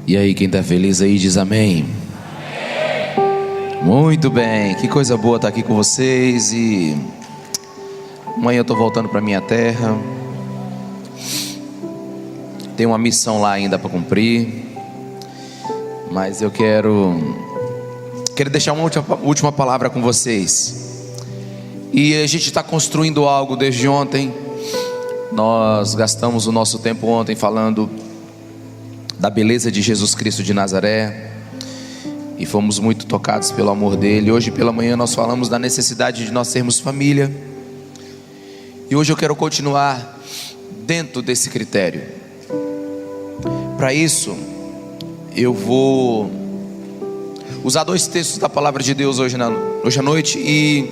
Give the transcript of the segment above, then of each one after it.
E aí, quem está feliz aí diz amém. Muito bem, que coisa boa estar aqui com vocês. E amanhã eu estou voltando para minha terra. Tenho uma missão lá ainda para cumprir, mas eu quero deixar uma última palavra com vocês. E a gente está construindo algo desde ontem. Nós gastamos o nosso tempo ontem falando da beleza de Jesus Cristo de Nazaré, e fomos muito tocados pelo amor dele. Hoje pela manhã nós falamos da necessidade de nós sermos família, e hoje eu quero continuar dentro desse critério. Para isso eu vou usar 2 textos da palavra de Deus hoje à noite, e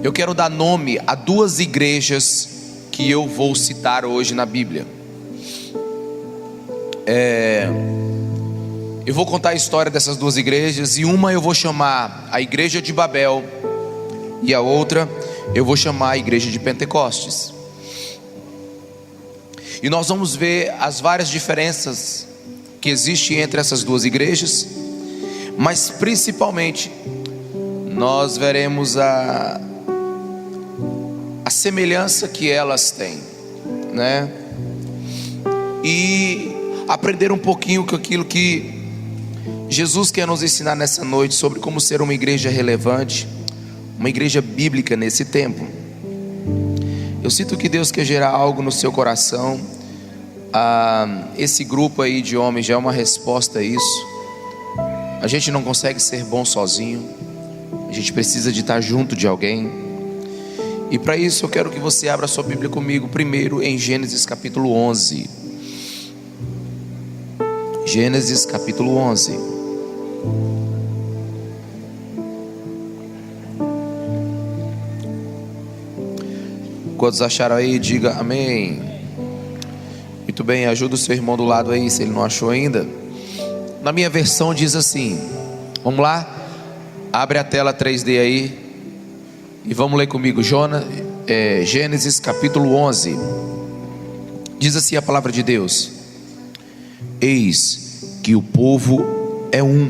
eu quero dar nome a 2 igrejas que eu vou citar hoje na Bíblia. Eu vou contar a história dessas 2 igrejas, e uma eu vou chamar a igreja de Babel, e a outra eu vou chamar a igreja de Pentecostes. E nós vamos ver as várias diferenças que existem entre essas 2 igrejas, mas principalmente nós veremos a semelhança que elas têm, né? E aprender um pouquinho com aquilo que Jesus quer nos ensinar nessa noite sobre como ser uma igreja relevante, uma igreja bíblica nesse tempo. Eu sinto que Deus quer gerar algo no seu coração. Esse grupo aí de homens já é uma resposta a isso. A gente não consegue ser bom sozinho, a gente precisa de estar junto de alguém. E para isso eu quero que você abra sua Bíblia comigo primeiro em Gênesis capítulo 11. Gênesis capítulo 11. Quantos acharam aí, diga amém. Muito bem, ajuda o seu irmão do lado aí, se ele não achou ainda. Na minha versão diz assim, vamos lá? Abre a tela 3D aí e vamos ler comigo. Gênesis capítulo 11. Diz assim a palavra de Deus: eis que o povo é um,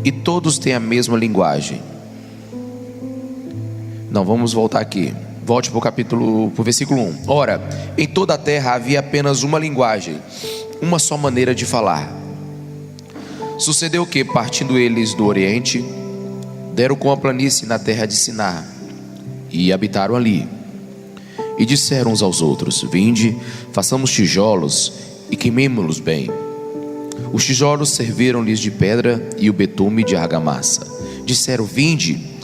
e todos têm a mesma linguagem. Não, vamos voltar aqui. Volte para o versículo 1. Ora, em toda a terra havia apenas uma linguagem, uma só maneira de falar. Sucedeu que, partindo eles do Oriente, deram com a planície na terra de Sinar, e habitaram ali. E disseram uns aos outros: vinde, façamos tijolos e queimemo-los bem. Os tijolos serviram-lhes de pedra e o betume de argamassa. Disseram: vinde,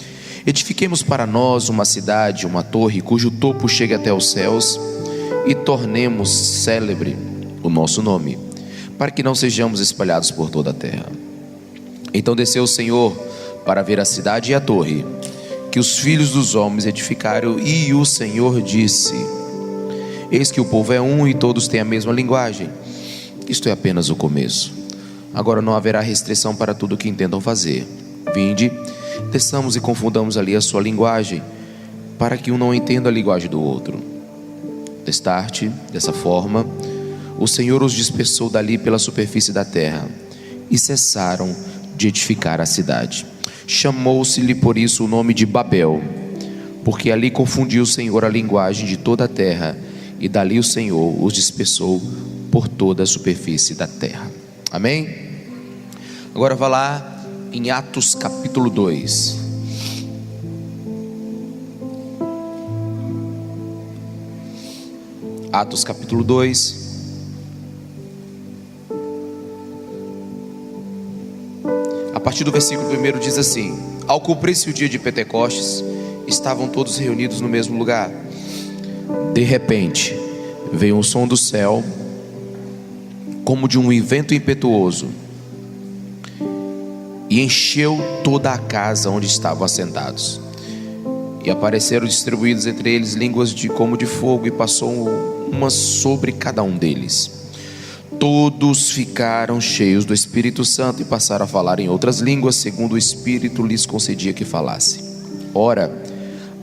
edifiquemos para nós uma cidade, uma torre, cujo topo chegue até os céus, e tornemos célebre o nosso nome, para que não sejamos espalhados por toda a terra. Então desceu o Senhor para ver a cidade e a torre que os filhos dos homens edificaram, e o Senhor disse: eis que o povo é um e todos têm a mesma linguagem. Isto é apenas o começo. Agora não haverá restrição para tudo o que intentam fazer. Vinde, desçamos e confundamos ali a sua linguagem, para que um não entenda a linguagem do outro. Dessa forma, o Senhor os dispersou dali pela superfície da terra, e cessaram de edificar a cidade. Chamou-se-lhe por isso o nome de Babel, porque ali confundiu o Senhor a linguagem de toda a terra, e dali o Senhor os dispersou por toda a superfície da terra. Amém? Agora vá lá em Atos capítulo 2. Atos capítulo 2. A partir do versículo 1 diz assim: ao cumprir-se o dia de Pentecostes, estavam todos reunidos no mesmo lugar. De repente veio um som do céu, como de um vento impetuoso, e encheu toda a casa onde estavam assentados. E apareceram distribuídas entre eles línguas como de fogo, e passou uma sobre cada um deles. Todos ficaram cheios do Espírito Santo e passaram a falar em outras línguas, segundo o Espírito lhes concedia que falasse. Ora,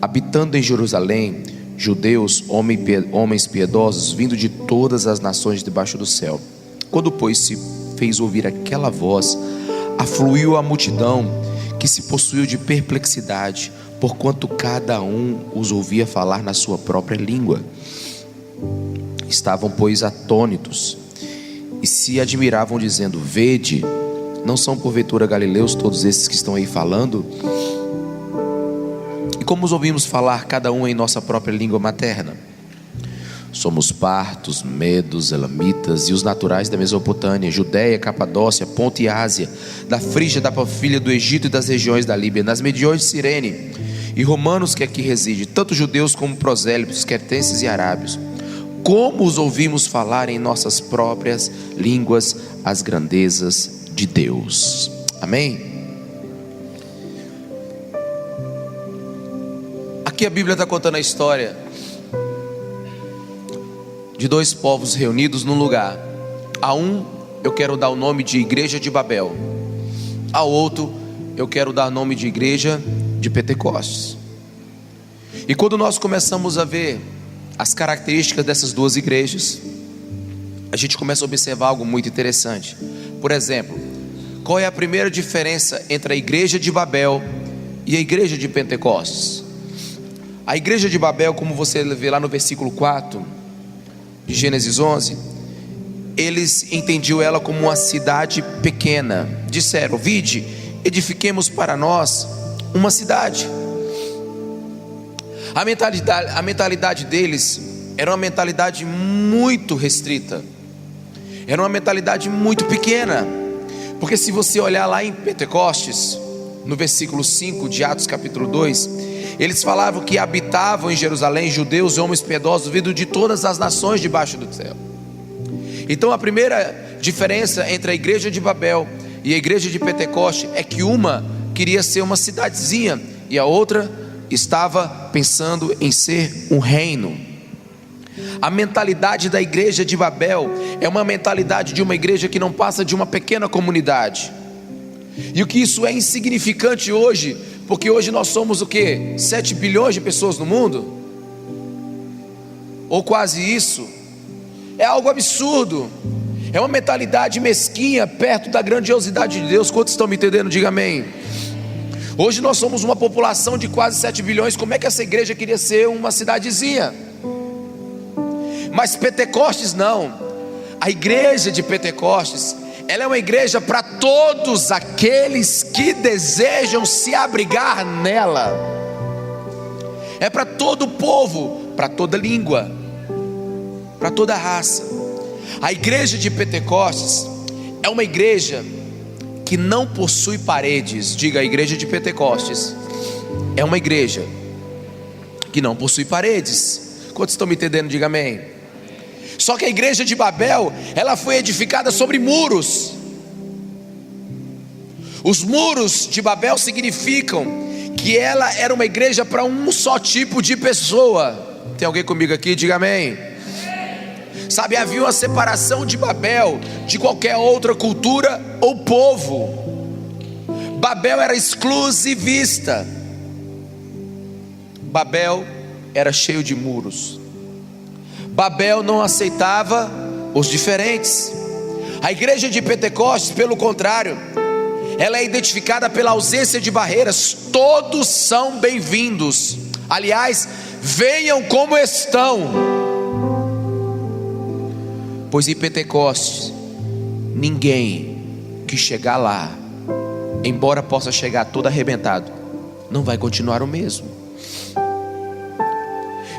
habitando em Jerusalém judeus, homens piedosos, vindo de todas as nações debaixo do céu. Quando, pois, se fez ouvir aquela voz, afluiu a multidão, que se possuiu de perplexidade, porquanto cada um os ouvia falar na sua própria língua. Estavam, pois, atônitos, e se admiravam, dizendo: vede, não são porventura galileus todos esses que estão aí falando? E como os ouvimos falar, cada um em nossa própria língua materna? Somos partos, medos, elamitas e os naturais da Mesopotâmia, Judéia, Capadócia, Ponto e Ásia, da Frígia, da Panfilha, do Egito e das regiões da Líbia, nas regiões de Cirene, e romanos que aqui residem, tanto judeus como prosélitos, cretenses e arábios. Como os ouvimos falar em nossas próprias línguas as grandezas de Deus. Amém? Aqui a Bíblia está contando a história de dois povos reunidos num lugar. A um eu quero dar o nome de Igreja de Babel, ao outro eu quero dar o nome de Igreja de Pentecostes. E quando nós começamos a ver as características dessas duas igrejas, a gente começa a observar algo muito interessante. Por exemplo, qual é a primeira diferença entre a Igreja de Babel e a Igreja de Pentecostes? A Igreja de Babel, como você vê lá no versículo 4 de Gênesis 11, eles entendiam ela como uma cidade pequena. Disseram: vide, edifiquemos para nós uma cidade. A mentalidade deles era uma mentalidade muito restrita, era uma mentalidade muito pequena. Porque se você olhar lá em Pentecostes, no versículo 5 de Atos capítulo 2, eles falavam que habitavam em Jerusalém judeus e homens piedosos vindo de todas as nações debaixo do céu. Então a primeira diferença entre a Igreja de Babel e a Igreja de Pentecoste é que uma queria ser uma cidadezinha e a outra estava pensando em ser um reino. A mentalidade da Igreja de Babel é uma mentalidade de uma igreja que não passa de uma pequena comunidade. E o que isso é insignificante hoje, porque hoje nós somos o quê? 7 bilhões de pessoas no mundo? Ou quase isso. É algo absurdo. É uma mentalidade mesquinha perto da grandiosidade de Deus. Quantos estão me entendendo? Diga amém. Hoje nós somos uma população de quase 7 bilhões. Como é que essa igreja queria ser uma cidadezinha? Mas Pentecostes não. A igreja de Pentecostes, ela é uma igreja para todos aqueles que desejam se abrigar nela. É para todo o povo, para toda língua, para toda raça. A igreja de Pentecostes é uma igreja que não possui paredes. Diga, a igreja de Pentecostes é uma igreja que não possui paredes. Quantos estão me entendendo? Diga amém. Só que a igreja de Babel, ela foi edificada sobre muros. Os muros de Babel significam que ela era uma igreja para um só tipo de pessoa. Tem alguém comigo aqui? Diga amém. Sabe, havia uma separação de Babel de qualquer outra cultura ou povo. Babel era exclusivista. Babel era cheio de muros. Babel não aceitava os diferentes. A igreja de Pentecostes, pelo contrário, ela é identificada pela ausência de barreiras. Todos são bem-vindos. Aliás, venham como estão. Pois em Pentecostes, ninguém que chegar lá, embora possa chegar todo arrebentado, não vai continuar o mesmo.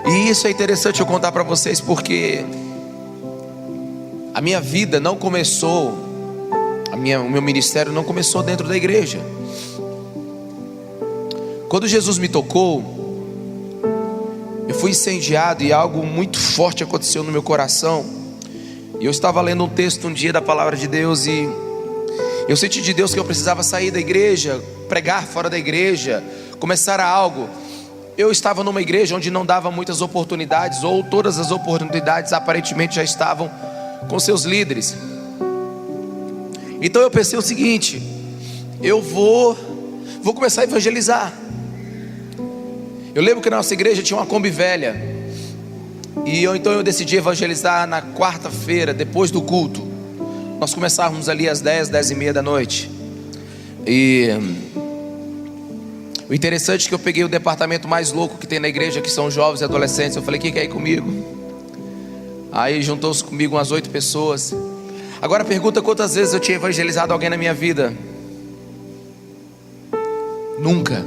E isso é interessante eu contar para vocês, porque a minha vida não começou, o meu ministério não começou dentro da igreja. Quando Jesus me tocou, eu fui incendiado e algo muito forte aconteceu no meu coração. E eu estava lendo um texto um dia da palavra de Deus e eu senti de Deus que eu precisava sair da igreja, pregar fora da igreja, começar algo. Eu estava numa igreja onde não dava muitas oportunidades, ou todas as oportunidades aparentemente já estavam com seus líderes. Então eu pensei o seguinte: eu vou começar a evangelizar. Eu lembro que na nossa igreja tinha uma Kombi velha, e então eu decidi evangelizar na quarta-feira, depois do culto. nós começávamos ali às 10, 10 e meia da noite. E o interessante é que eu peguei o departamento mais louco que tem na igreja, que são jovens e adolescentes. Eu falei: quem quer ir comigo? Aí juntou-se comigo umas 8 pessoas. Agora pergunta quantas vezes eu tinha evangelizado alguém na minha vida. Nunca.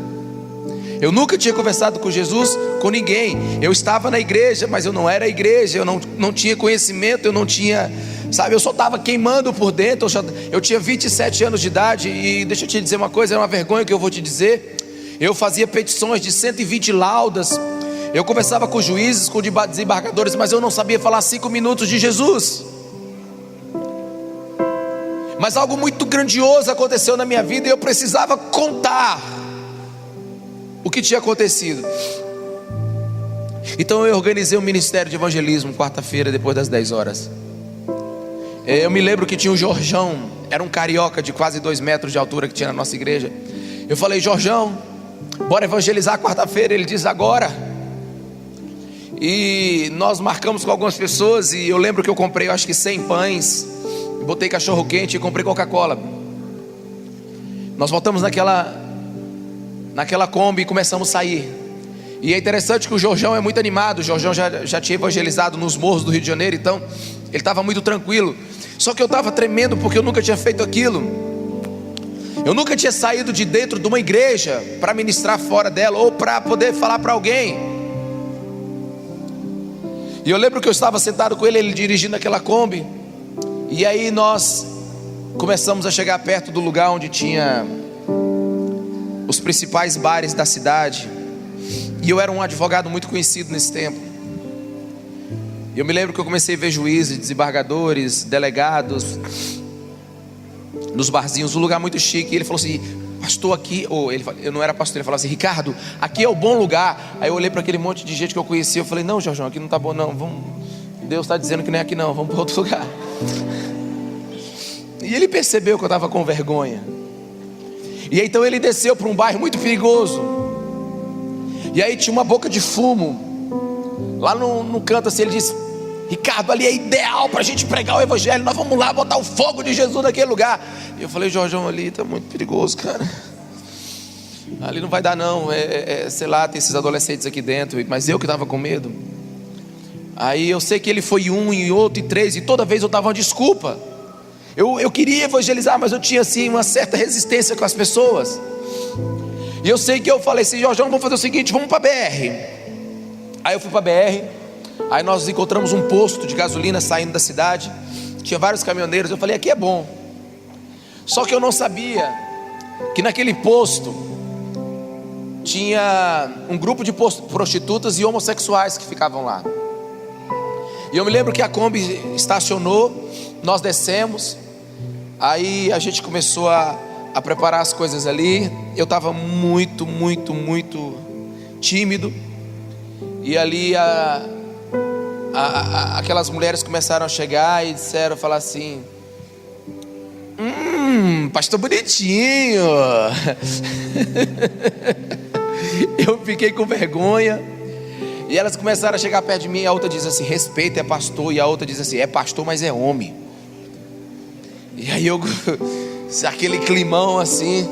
Eu nunca tinha conversado com Jesus, com ninguém. Eu estava na igreja, mas eu não era a igreja. Eu não tinha conhecimento, eu não tinha, sabe, eu só estava queimando por dentro. Eu tinha 27 anos de idade. E deixa eu te dizer uma coisa, é uma vergonha que eu vou te dizer. Eu fazia petições de 120 laudas. Eu conversava com juízes, com desembargadores, mas eu não sabia falar 5 minutos de Jesus. Mas algo muito grandioso aconteceu na minha vida e eu precisava contar o que tinha acontecido. Então eu organizei um ministério de evangelismo quarta-feira, depois das 10 horas. Eu me lembro que tinha um Jorjão, era um carioca de quase 2 metros de altura que tinha na nossa igreja. Eu falei: Jorjão, bora evangelizar quarta-feira. Ele diz: agora. E nós marcamos com algumas pessoas. E eu lembro que eu comprei, eu acho que 100 pães, botei cachorro quente e comprei Coca-Cola. Nós voltamos naquela Kombi e começamos a sair. E é interessante que o Jorjão é muito animado. O Jorjão já tinha evangelizado nos morros do Rio de Janeiro, então ele estava muito tranquilo. Só que eu estava tremendo porque eu nunca tinha feito aquilo. Eu nunca tinha saído de dentro de uma igreja para ministrar fora dela, ou para poder falar para alguém. E eu lembro que eu estava sentado com ele dirigindo aquela Kombi. E aí nós começamos a chegar perto do lugar onde tinha os principais bares da cidade. E eu era um advogado muito conhecido nesse tempo. E eu me lembro que eu comecei a ver juízes, desembargadores, delegados nos barzinhos, um lugar muito chique. E ele falou assim: pastor, aqui, eu não era pastor, ele falou assim: Ricardo, aqui é o bom lugar. Aí eu olhei para aquele monte de gente que eu conhecia. Eu falei: não, Jorjão, aqui não tá bom não, Deus está dizendo que não é aqui não, vamos para outro lugar. E ele percebeu que eu estava com vergonha. E aí, então ele desceu para um bairro muito perigoso. E aí tinha uma boca de fumo lá no canto assim. Ele disse: Ricardo, ali é ideal para a gente pregar o evangelho. Nós vamos lá botar o fogo de Jesus naquele lugar. E eu falei: Jorjão, ali está muito perigoso, cara. Ali não vai dar não. Sei lá, tem esses adolescentes aqui dentro. Mas eu que estava com medo. Aí eu sei que ele foi 1 e outro e 3. E toda vez eu dava uma desculpa. Eu queria evangelizar, mas eu tinha assim uma certa resistência com as pessoas. E eu sei que eu falei assim: Jorjão, vamos fazer o seguinte, vamos para BR. Aí eu fui para BR. Aí nós encontramos um posto de gasolina saindo da cidade. Tinha vários caminhoneiros. Eu falei: aqui é bom. Só que eu não sabia que naquele posto tinha um grupo de prostitutas e homossexuais que ficavam lá. E eu me lembro que a Kombi estacionou, nós descemos. Aí a gente começou a preparar as coisas ali. Eu estava muito tímido. E ali aquelas mulheres começaram a chegar e disseram, falar assim: pastor bonitinho. Eu fiquei com vergonha. E elas começaram a chegar perto de mim. A outra diz assim: respeita, é pastor. E a outra diz assim: é pastor, mas é homem. E aí aquele climão assim.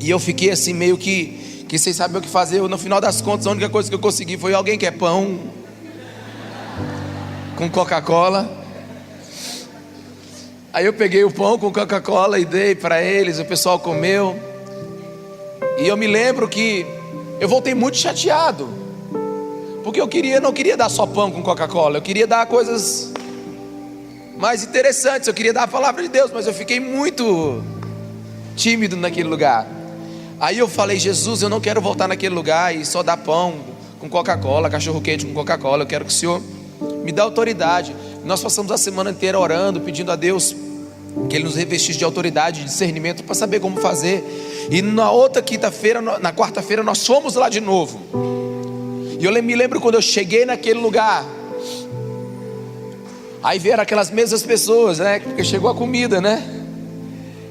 E eu fiquei assim meio que sem saber o que fazer. No final das contas, a única coisa que eu consegui foi: alguém quer pão com Coca-Cola? Aí eu peguei o pão com Coca-Cola e dei para eles. O pessoal comeu. E eu me lembro que eu voltei muito chateado, porque eu não queria dar só pão com Coca-Cola. Eu queria dar coisas mais interessantes. Eu queria dar a palavra de Deus, mas eu fiquei muito tímido naquele lugar. Aí eu falei: Jesus, eu não quero voltar naquele lugar e só dar pão com Coca-Cola, cachorro quente com Coca-Cola. Eu quero que o Senhor me dê autoridade. Nós passamos a semana inteira orando, pedindo a Deus que Ele nos revestisse de autoridade, de discernimento, para saber como fazer. E na outra quinta-feira, na quarta-feira, nós fomos lá de novo. E eu me lembro quando eu cheguei naquele lugar. Aí vieram aquelas mesmas pessoas, né? Porque chegou a comida, né?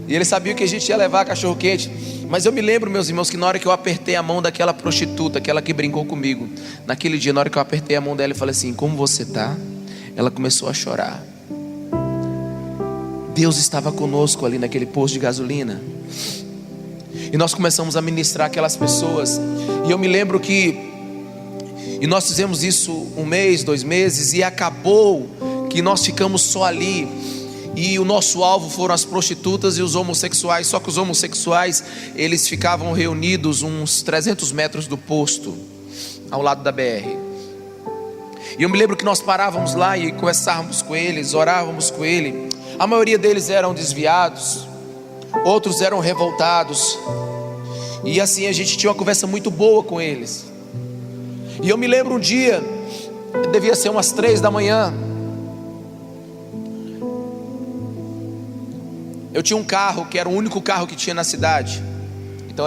E eles sabiam que a gente ia levar cachorro quente. Mas eu me lembro, meus irmãos, que na hora que eu apertei a mão daquela prostituta, aquela que brincou comigo, naquele dia, na hora que eu apertei a mão dela e falei assim: como você tá? Ela começou a chorar. Deus estava conosco ali naquele posto de gasolina. E nós começamos a ministrar aquelas pessoas. E eu me lembro e nós fizemos isso 1 mês, 2 meses, e acabou que nós ficamos só ali. E o nosso alvo foram as prostitutas e os homossexuais. Só que os homossexuais, eles ficavam reunidos uns 300 metros do posto, ao lado da BR. E eu me lembro que nós parávamos lá e conversávamos com eles, orávamos com ele. A maioria deles eram desviados, outros eram revoltados. E assim a gente tinha uma conversa muito boa com eles. E eu me lembro um dia, devia ser umas 3 da manhã. Eu tinha um carro que era o único carro que tinha na cidade. Então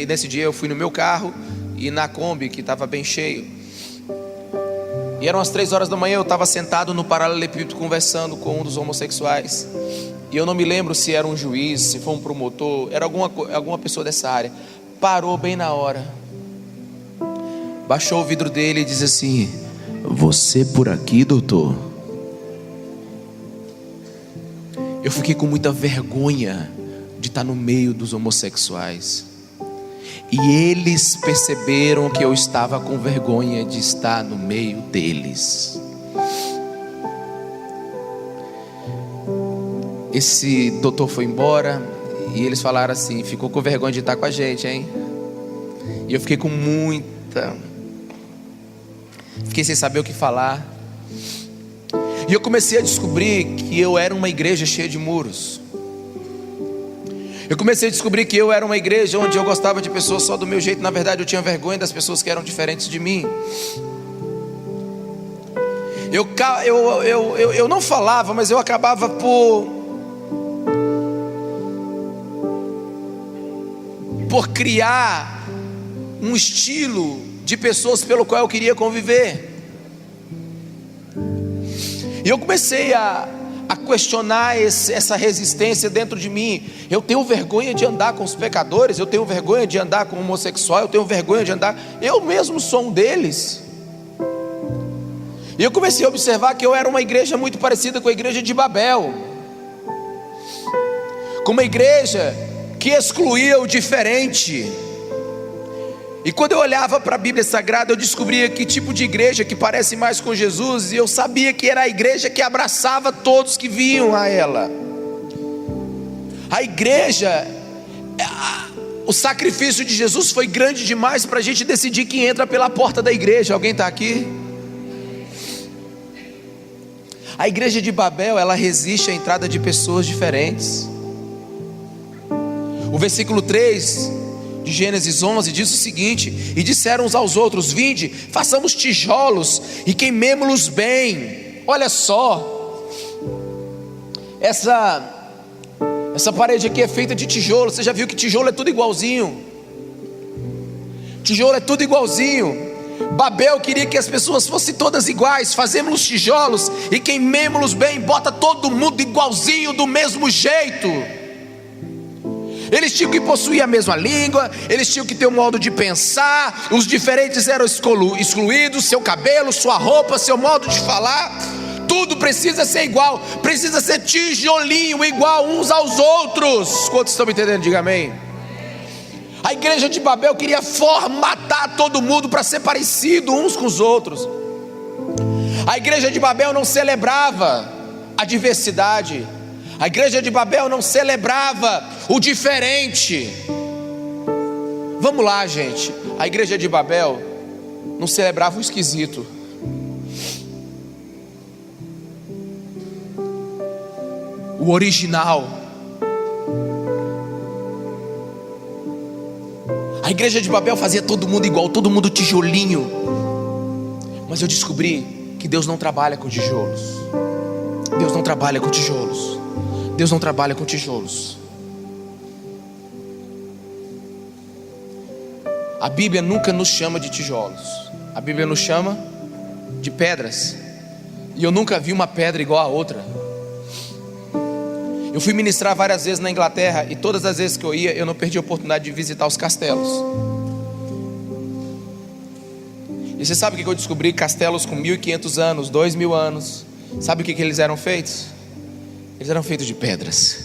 nesse dia eu fui no meu carro e na Kombi, que estava bem cheio. E eram as 3 horas da manhã, eu estava sentado no paralelepípedo conversando com um dos homossexuais. E eu não me lembro se era um juiz, se foi um promotor, era alguma pessoa dessa área. Parou bem na hora, baixou o vidro dele e disse assim: "Você por aqui, doutor?" Eu fiquei com muita vergonha de estar no meio dos homossexuais. E eles perceberam que eu estava com vergonha de estar no meio deles. Esse doutor foi embora e eles falaram assim: "Ficou com vergonha de estar com a gente, hein?" E eu fiquei com fiquei sem saber o que falar. E eu comecei a descobrir que eu era uma igreja cheia de muros. Eu comecei a descobrir que eu era uma igreja onde eu gostava de pessoas só do meu jeito. Na verdade eu tinha vergonha das pessoas que eram diferentes de mim. Eu não falava, mas eu acabava por criar um estilo de pessoas pelo qual eu queria conviver. E eu comecei a questionar essa resistência dentro de mim. Eu tenho vergonha de andar com os pecadores, eu tenho vergonha de andar com o homossexual, eu tenho vergonha de andar, eu mesmo sou um deles. E eu comecei a observar que eu era uma igreja muito parecida com a igreja de Babel, com uma igreja que excluía o diferente. E quando eu olhava para a Bíblia Sagrada, eu descobria que tipo de igreja que parece mais com Jesus. E eu sabia que era a igreja que abraçava todos que vinham a ela. A igreja, o sacrifício de Jesus foi grande demais para a gente decidir quem entra pela porta da igreja. Alguém está aqui? A igreja de Babel, ela resiste à entrada de pessoas diferentes. O versículo 3 de Gênesis 11 diz o seguinte: "E disseram uns aos outros: Vinde, façamos tijolos e queimemo-los bem." Olha só, essa parede aqui é feita de tijolo. Você já viu que tijolo é tudo igualzinho? Tijolo é tudo igualzinho. Babel queria que as pessoas fossem todas iguais. Fazemos os tijolos e queimemo-los bem. Bota todo mundo igualzinho, do mesmo jeito. Eles tinham que possuir a mesma língua, eles tinham que ter um modo de pensar. Os diferentes eram excluídos. Seu cabelo, sua roupa, seu modo de falar, tudo precisa ser igual. Precisa ser tijolinho, igual uns aos outros. Quantos estão me entendendo? Diga amém. A igreja de Babel queria formatar todo mundo para ser parecido uns com os outros. A igreja de Babel não celebrava a diversidade. A igreja de Babel não celebrava o diferente. Vamos lá, gente. A igreja de Babel não celebrava o esquisito. O original. A igreja de Babel fazia todo mundo igual, todo mundo tijolinho. Mas eu descobri que Deus não trabalha com tijolos. Deus não trabalha com tijolos. Deus não trabalha com tijolos. A Bíblia nunca nos chama de tijolos. A Bíblia nos chama de pedras. E eu nunca vi uma pedra igual a outra. Eu fui ministrar várias vezes na Inglaterra, e todas as vezes que eu ia, eu não perdi a oportunidade de visitar os castelos. E você sabe o que eu descobri? Castelos com 1.500 anos, 2.000 anos. Sabe o que eles eram feitos? Eles eram feitos de pedras,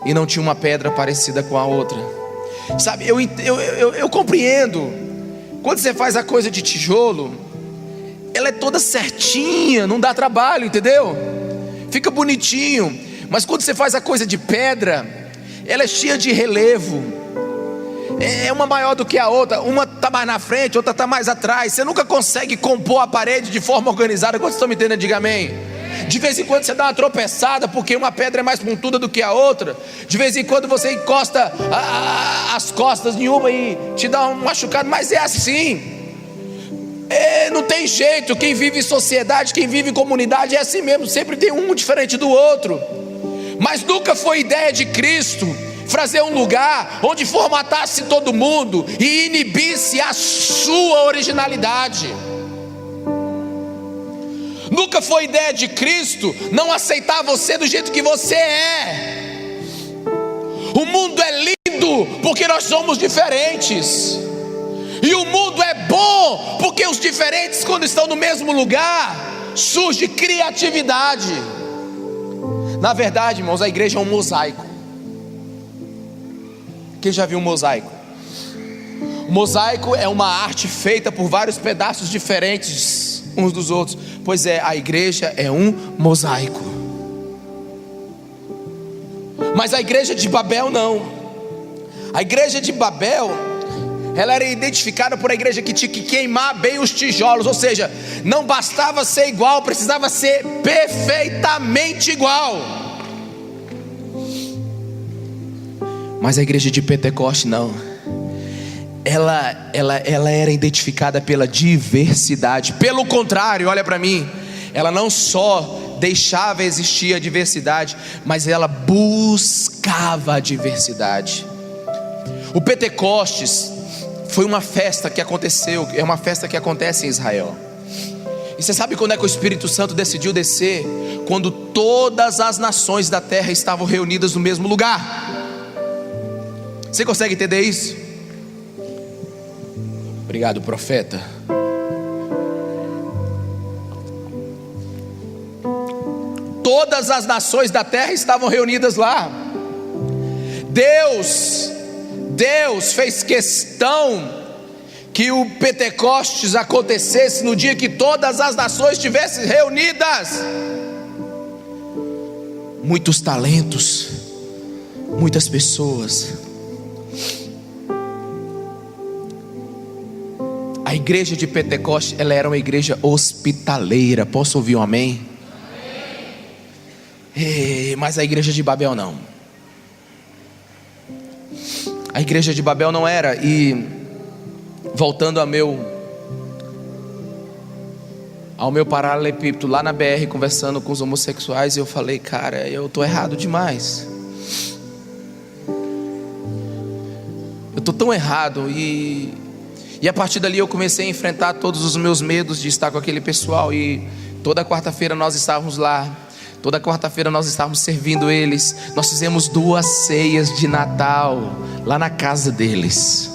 e não tinha uma pedra parecida com a outra. Sabe, eu compreendo. Quando você faz a coisa de tijolo, ela é toda certinha, não dá trabalho, entendeu? Fica bonitinho. Mas quando você faz a coisa de pedra, ela é cheia de relevo. É uma maior do que a outra. Uma está mais na frente, outra está mais atrás. Você nunca consegue compor a parede de forma organizada. Quando vocês estão me entendendo, diga amém. De vez em quando você dá uma tropeçada, porque uma pedra é mais pontuda do que a outra. De vez em quando você encosta as costas em uma e te dá um machucado. Mas é assim. Não tem jeito. Quem vive em sociedade, quem vive em comunidade é assim mesmo. Sempre tem um diferente do outro. Mas nunca foi ideia de Cristo fazer um lugar onde formatasse todo mundo e inibisse a sua originalidade. Nunca foi ideia de Cristo não aceitar você do jeito que você é. O mundo é lindo porque nós somos diferentes. E o mundo é bom porque os diferentes, quando estão no mesmo lugar, surge criatividade. Na verdade, irmãos, a igreja é um mosaico. Quem já viu um mosaico? O mosaico é uma arte feita por vários pedaços diferentes uns dos outros. Pois é, a igreja é um mosaico. Mas a igreja de Babel não. A igreja de Babel, ela era identificada por a igreja que tinha que queimar bem os tijolos. Ou seja, não bastava ser igual, precisava ser perfeitamente igual. Mas a igreja de Pentecoste não. Ela era identificada pela diversidade. Pelo contrário, olha para mim, ela não só deixava existir a diversidade, mas ela buscava a diversidade. O Pentecostes foi uma festa que aconteceu, é uma festa que acontece em Israel. E você sabe quando é que o Espírito Santo decidiu descer? Quando todas as nações da terra estavam reunidas no mesmo lugar. Você consegue entender isso? Obrigado, profeta. Todas as nações da terra estavam reunidas lá. Deus fez questão que o Pentecostes acontecesse no dia que todas as nações estivessem reunidas. Muitos talentos, muitas pessoas. A igreja de Pentecostes, ela era uma igreja hospitaleira. Posso ouvir um amém? Mas a igreja de Babel não. A igreja de Babel não era. E voltando ao meu paralelepípedo lá na BR, conversando com os homossexuais, eu falei, cara, eu tô errado demais. Eu tô tão errado. E a partir dali eu comecei a enfrentar todos os meus medos de estar com aquele pessoal. E toda quarta-feira nós estávamos lá. Toda quarta-feira nós estávamos servindo eles. Nós fizemos 2 ceias de Natal lá na casa deles.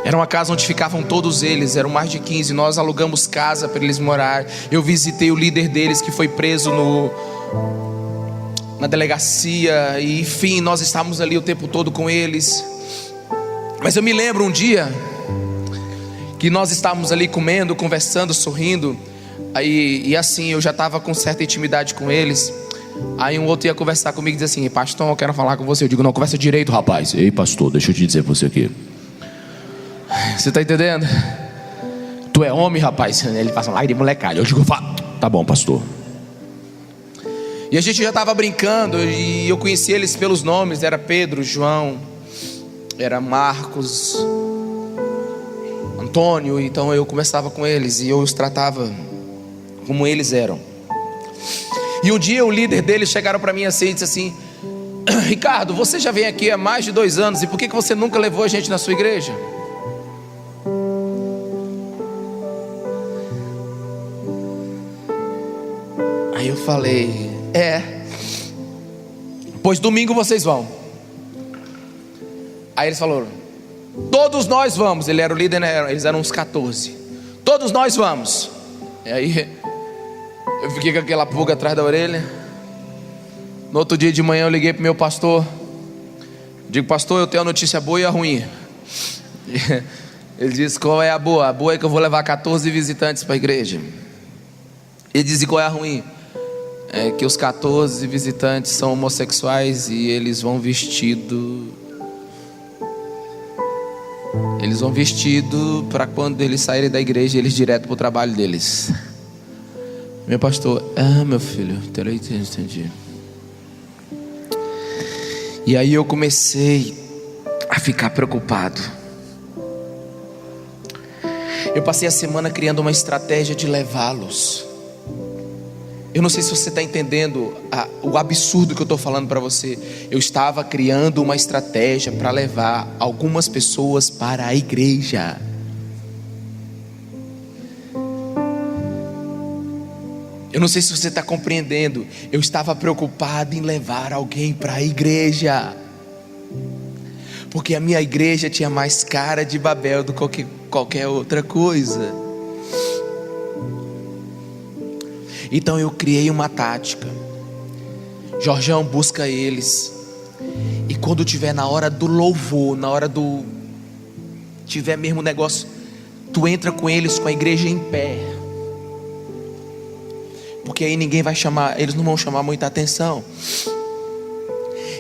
Era uma casa onde ficavam todos eles. Eram mais de 15. Nós alugamos casa para eles morar. Eu visitei o líder deles que foi preso na delegacia. E enfim, nós estávamos ali o tempo todo com eles. Mas eu me lembro um dia que nós estávamos ali comendo, conversando, sorrindo. E assim, eu já estava com certa intimidade com eles. Aí um outro ia conversar comigo e dizia assim: pastor, eu quero falar com você. Eu digo, não, conversa direito, rapaz. Ei, pastor, deixa eu te dizer pra você aqui. Você está entendendo? Tu é homem, rapaz. Ele passa um like de molecada. Eu digo, tá bom, pastor. E a gente já estava brincando. E eu conheci eles pelos nomes. Era Pedro, João, era Marcos, Antônio. Então eu conversava com eles e eu os tratava como eles eram. E um dia o líder deles chegaram para mim assim e disse assim: Ricardo, você já vem aqui há mais de 2 anos, e por que você nunca levou a gente na sua igreja? Aí eu falei: pois domingo vocês vão. Aí eles falaram: todos nós vamos. Ele era o líder, né? Eles eram uns 14. Todos nós vamos. E aí Eu fiquei com aquela pulga atrás da orelha. No outro dia de manhã eu liguei para o meu pastor. Digo: pastor, eu tenho a notícia boa e a ruim. Ele disse: qual é a boa? A boa é que eu vou levar 14 visitantes para a igreja. Ele disse: qual é a ruim? É que os 14 visitantes são homossexuais e eles vão vestidos para quando eles saírem da igreja, eles direto para o trabalho deles. Meu pastor: meu filho, entendi. E aí eu comecei a ficar preocupado. Eu passei a semana criando uma estratégia de levá-los. Eu não sei se você está entendendo o absurdo que eu estou falando para você. Eu estava criando uma estratégia para levar algumas pessoas para a igreja. Eu não sei se você está compreendendo. Eu estava preocupado em levar alguém para a igreja, porque a minha igreja tinha mais cara de Babel do que qualquer outra coisa. Então eu criei uma tática. Jorjão, busca eles, e quando tiver na hora do louvor, na hora do tiver mesmo o negócio, tu entra com eles, com a igreja em pé, porque aí ninguém vai chamar, eles não vão chamar muita atenção.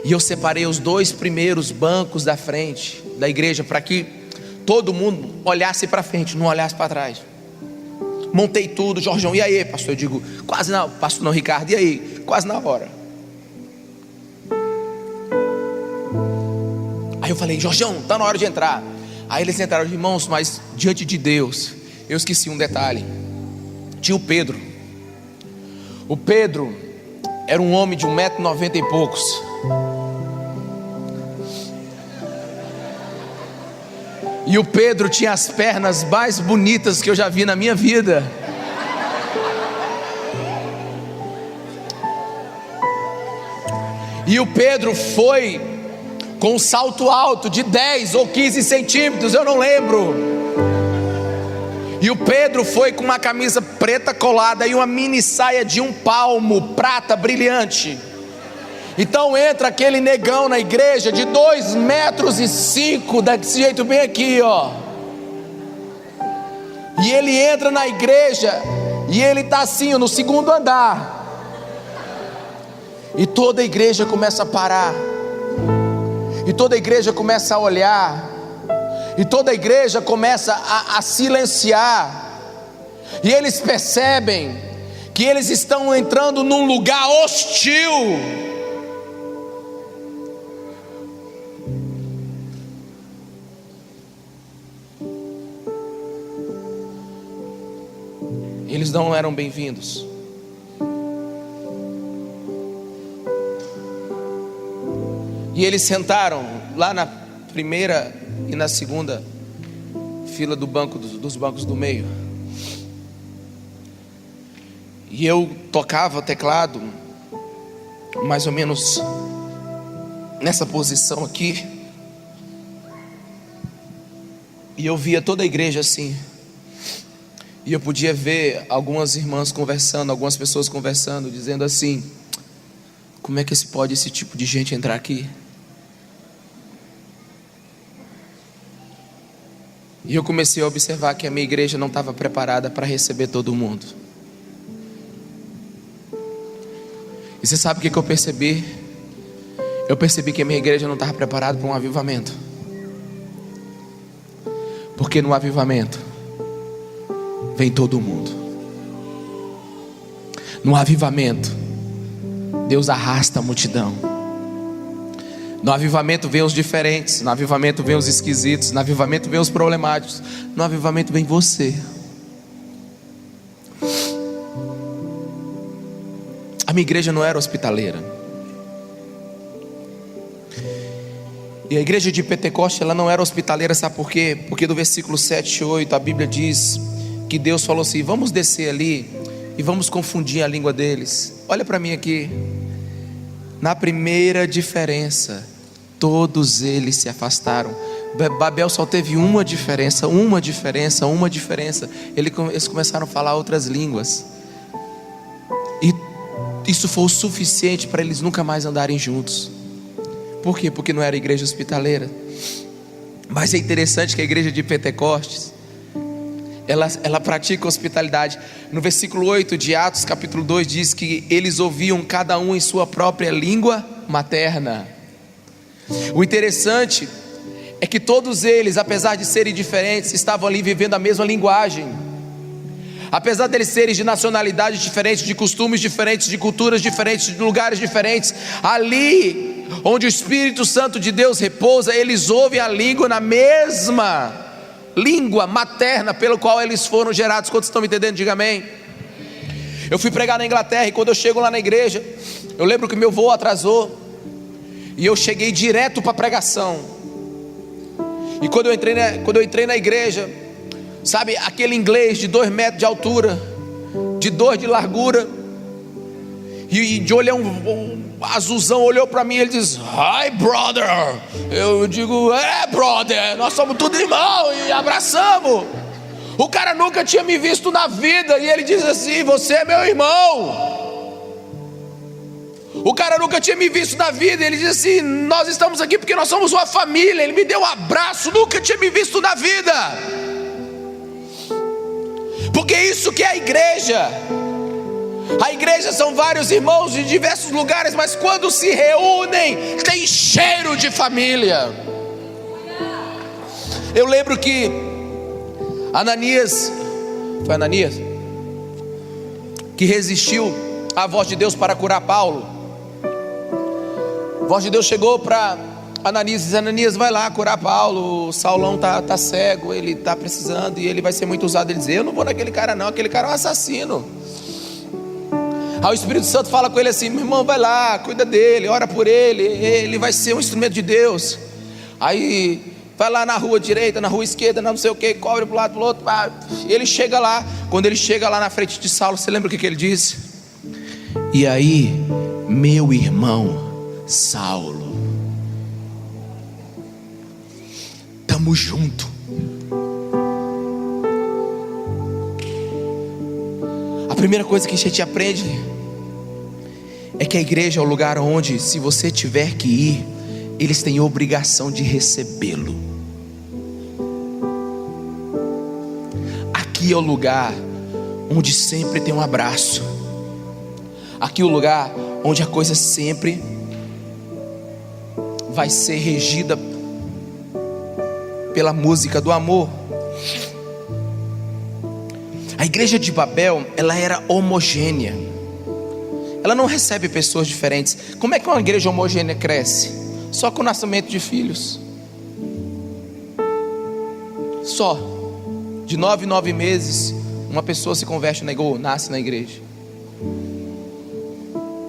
E eu separei os 2 primeiros bancos da frente da igreja, para que todo mundo olhasse para frente, não olhasse para trás. Montei tudo. Jorjão: e aí, pastor? Eu digo: quase na hora. Pastor não, Ricardo: e aí? Quase na hora. Aí eu falei: Jorjão, está na hora de entrar. Aí eles entraram. Irmãos, mas diante de Deus, eu esqueci um detalhe. Tinha o Pedro. O Pedro era um homem de 1,90 m e poucos. E o Pedro tinha as pernas mais bonitas que eu já vi na minha vida. E o Pedro foi com um salto alto de 10 ou 15 centímetros, eu não lembro. E o Pedro foi com uma camisa preta colada e uma mini saia de 1 palmo, prata brilhante. Então entra aquele negão na igreja de 2,5 metros, desse jeito bem aqui, ó. E ele entra na igreja e ele está assim, no 2º andar. E toda a igreja começa a parar. E toda a igreja começa a olhar. E toda a igreja começa a silenciar. E eles percebem que eles estão entrando num lugar hostil. Eles não eram bem-vindos. E eles sentaram lá na primeira e na segunda fila do banco, dos bancos do meio. E eu tocava o teclado mais ou menos nessa posição aqui. E eu via toda a igreja assim. E eu podia ver algumas irmãs conversando, algumas pessoas conversando, dizendo assim: como é que pode esse tipo de gente entrar aqui? E eu comecei a observar que a minha igreja não estava preparada para receber todo mundo. E você sabe o que eu percebi? Eu percebi que a minha igreja não estava preparada para um avivamento. Porque no avivamento vem todo mundo. No avivamento, Deus arrasta a multidão. No avivamento vem os diferentes. No avivamento vem os esquisitos. No avivamento vem os problemáticos. No avivamento vem você. A minha igreja não era hospitaleira. E a igreja de Pentecoste, ela não era hospitaleira, sabe por quê? Porque do versículo 7 e 8 a Bíblia diz que Deus falou assim: vamos descer ali e vamos confundir a língua deles. Olha para mim aqui. Na primeira diferença, todos eles se afastaram. Babel só teve uma diferença. Eles começaram a falar outras línguas. E isso foi o suficiente para eles nunca mais andarem juntos. Por quê? Porque não era igreja hospitaleira. Mas é interessante que a igreja de Pentecostes, ela pratica hospitalidade. No versículo 8 de Atos capítulo 2 diz que eles ouviam cada um em sua própria língua materna. O interessante é que todos eles, apesar de serem diferentes, estavam ali vivendo a mesma linguagem. Apesar deles serem de nacionalidades diferentes, de costumes diferentes, de culturas diferentes, de lugares diferentes, ali onde o Espírito Santo de Deus repousa, eles ouvem a língua na mesma língua materna pelo qual eles foram gerados. Quantos estão me entendendo? Diga amém. Eu fui pregar na Inglaterra e quando eu chego lá na igreja, eu lembro que meu voo atrasou e eu cheguei direto para a pregação. E quando eu entrei na igreja, sabe, aquele inglês de 2 metros de altura, de 2 de largura, e de olhar um azulzão, olhou para mim e ele diz: "Hi brother". Eu digo: brother, nós somos tudo irmão, e abraçamos. O cara nunca tinha me visto na vida, e ele diz assim: "Você é meu irmão". O cara nunca tinha me visto na vida, e ele diz assim: "Nós estamos aqui porque nós somos uma família". Ele me deu um abraço, nunca tinha me visto na vida. Porque isso que é a igreja. A igreja são vários irmãos de diversos lugares, mas quando se reúnem, tem cheiro de família. Eu lembro que Ananias, foi Ananias que resistiu à voz de Deus para curar Paulo. A voz de Deus chegou para Ananias e disse: "Ananias, vai lá curar Paulo, o Saulão tá cego, ele está precisando e ele vai ser muito usado". Ele diz: "Eu não vou naquele cara não, aquele cara é um assassino". Aí o Espírito Santo fala com ele assim: "Meu irmão, vai lá, cuida dele, ora por ele, ele vai ser um instrumento de Deus". Aí vai lá na rua direita, na rua esquerda, não sei o que, cobre para um lado, para o outro. Ele chega lá, quando ele chega lá na frente de Saulo, você lembra o que ele disse? "E aí, meu irmão Saulo, tamo junto". A primeira coisa que a gente aprende é que a igreja é o lugar onde, se você tiver que ir, eles têm obrigação de recebê-lo. Aqui é o lugar onde sempre tem um abraço. Aqui é o lugar onde a coisa sempre vai ser regida pela música do amor. A igreja de Babel, ela era homogênea. Ela não recebe pessoas diferentes. Como é que uma igreja homogênea cresce? Só com o nascimento de filhos. Só. De 9 em 9 meses, uma pessoa se converte ou nasce na igreja.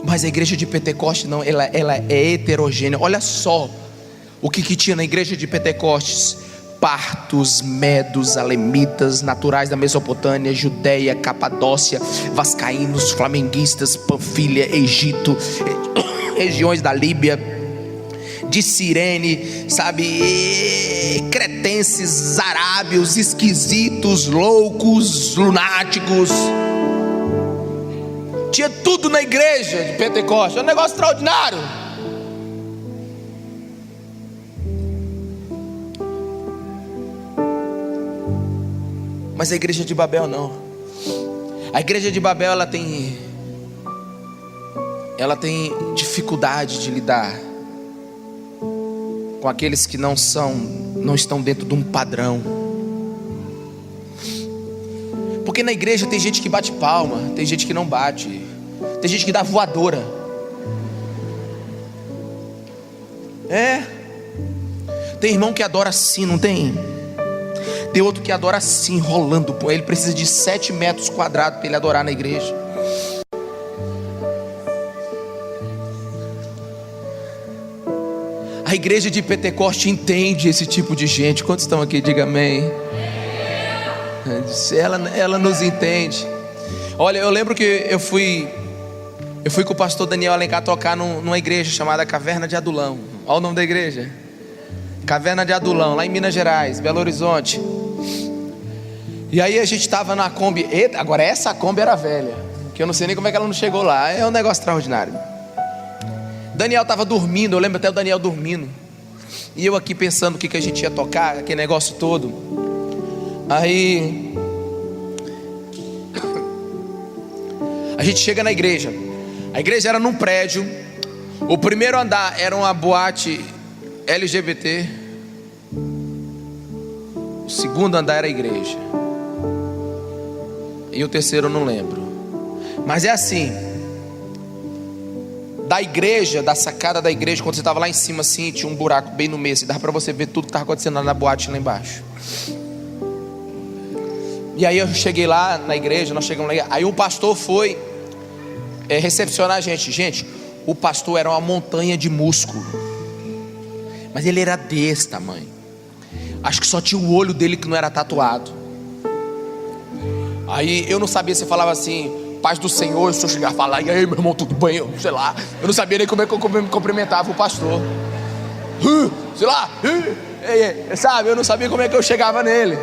Mas a igreja de Pentecostes não, ela é heterogênea. Olha só o que tinha na igreja de Pentecostes: partos, medos, alemitas, naturais da Mesopotâmia, Judéia, Capadócia, vascaínos, flamenguistas, Panfilha, Egito, regiões da Líbia, de Cirene, sabe, cretenses, arábios, esquisitos, loucos, lunáticos. Tinha tudo na igreja de Pentecostes. É um negócio extraordinário. Mas a igreja de Babel não. A igreja de Babel, ela tem dificuldade de lidar com aqueles que não estão dentro de um padrão. Porque na igreja tem gente que bate palma, tem gente que não bate, tem gente que dá voadora. Tem irmão que adora assim, não tem? Tem outro que adora assim, rolando. Ele precisa de 7 metros quadrados para ele adorar na igreja. A igreja de Pentecoste entende esse tipo de gente. Quantos estão aqui? Diga amém. Ela nos entende. Olha, eu lembro que eu fui com o pastor Daniel Alencar tocar numa igreja chamada Caverna de Adulão. Olha o nome da igreja: Caverna de Adulão, lá em Minas Gerais, Belo Horizonte. E aí a gente estava na Kombi. Eita, agora essa Kombi era velha. que eu não sei nem como é que ela não chegou lá. É um negócio extraordinário. Daniel estava dormindo, eu lembro até o Daniel dormindo. E eu aqui pensando o que a gente ia tocar, aquele negócio todo. Aí a gente chega na igreja. A igreja era num prédio. O primeiro andar era uma boate LGBT. O segundo andar era a igreja. E o terceiro eu não lembro. Mas é assim, da igreja, da sacada da igreja, quando você estava lá em cima assim, tinha um buraco bem no meio, e dava para você ver tudo que estava acontecendo lá na boate lá embaixo. E aí eu cheguei lá na igreja, nós chegamos lá. Aí o pastor foi recepcionar a gente. Gente, o pastor era uma montanha de músculo, mas ele era desse tamanho. Acho que só tinha o olho dele que não era tatuado. Aí eu não sabia se falava assim, paz do Senhor. Se eu chegar a falar, e aí meu irmão, tudo bem? Eu, sei lá, eu não sabia nem como é que eu cumprimentava o pastor. Sei lá, sabe, eu não sabia como é que eu chegava nele.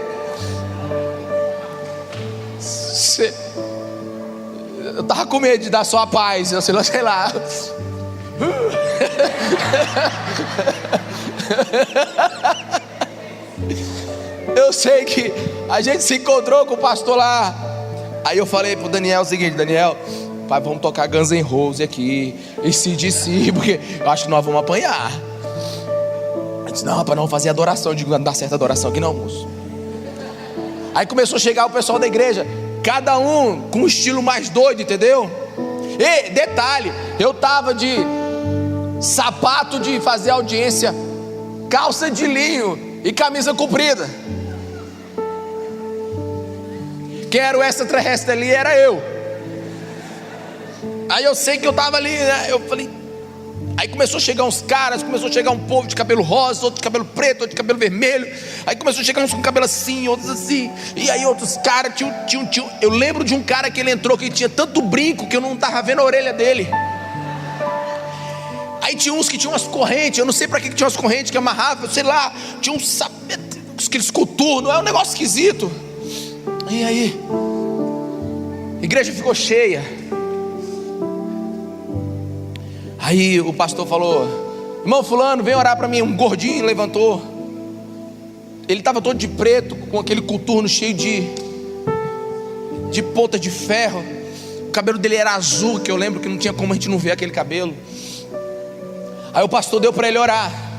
Eu tava com medo de dar só a paz, eu sei lá. Eu sei que a gente se encontrou com o pastor lá. Aí eu falei pro Daniel o seguinte: Daniel, pai, vamos tocar Guns N' Roses aqui, AC/DC, porque eu acho que nós vamos apanhar. Ele disse: não, rapaz, não vamos fazer adoração. Eu digo: não dá certa adoração aqui não, moço. Aí começou a chegar o pessoal da igreja, cada um com um estilo mais doido, entendeu? E detalhe, eu tava de sapato de fazer audiência, calça de linho e camisa comprida. Quem era o extraterrestre ali era eu. Aí eu sei que eu tava ali, né? Eu falei. Aí começou a chegar uns caras, começou a chegar um povo de cabelo rosa, outro de cabelo preto, outro de cabelo vermelho. Aí começou a chegar uns com cabelo assim, outros assim. E aí outros caras, eu lembro de um cara que ele entrou, que ele tinha tanto brinco que eu não tava vendo a orelha dele. Aí tinha uns que tinham umas correntes, eu não sei pra que tinha umas correntes que amarravam, sei lá. Tinha uns aqueles coturnos, é um negócio esquisito. E aí a igreja ficou cheia. Aí o pastor falou: irmão fulano, vem orar para mim. Um gordinho levantou. Ele estava todo de preto, com aquele coturno cheio de ponta de ferro. O cabelo dele era azul, que eu lembro que não tinha como a gente não ver aquele cabelo. Aí o pastor deu para ele orar.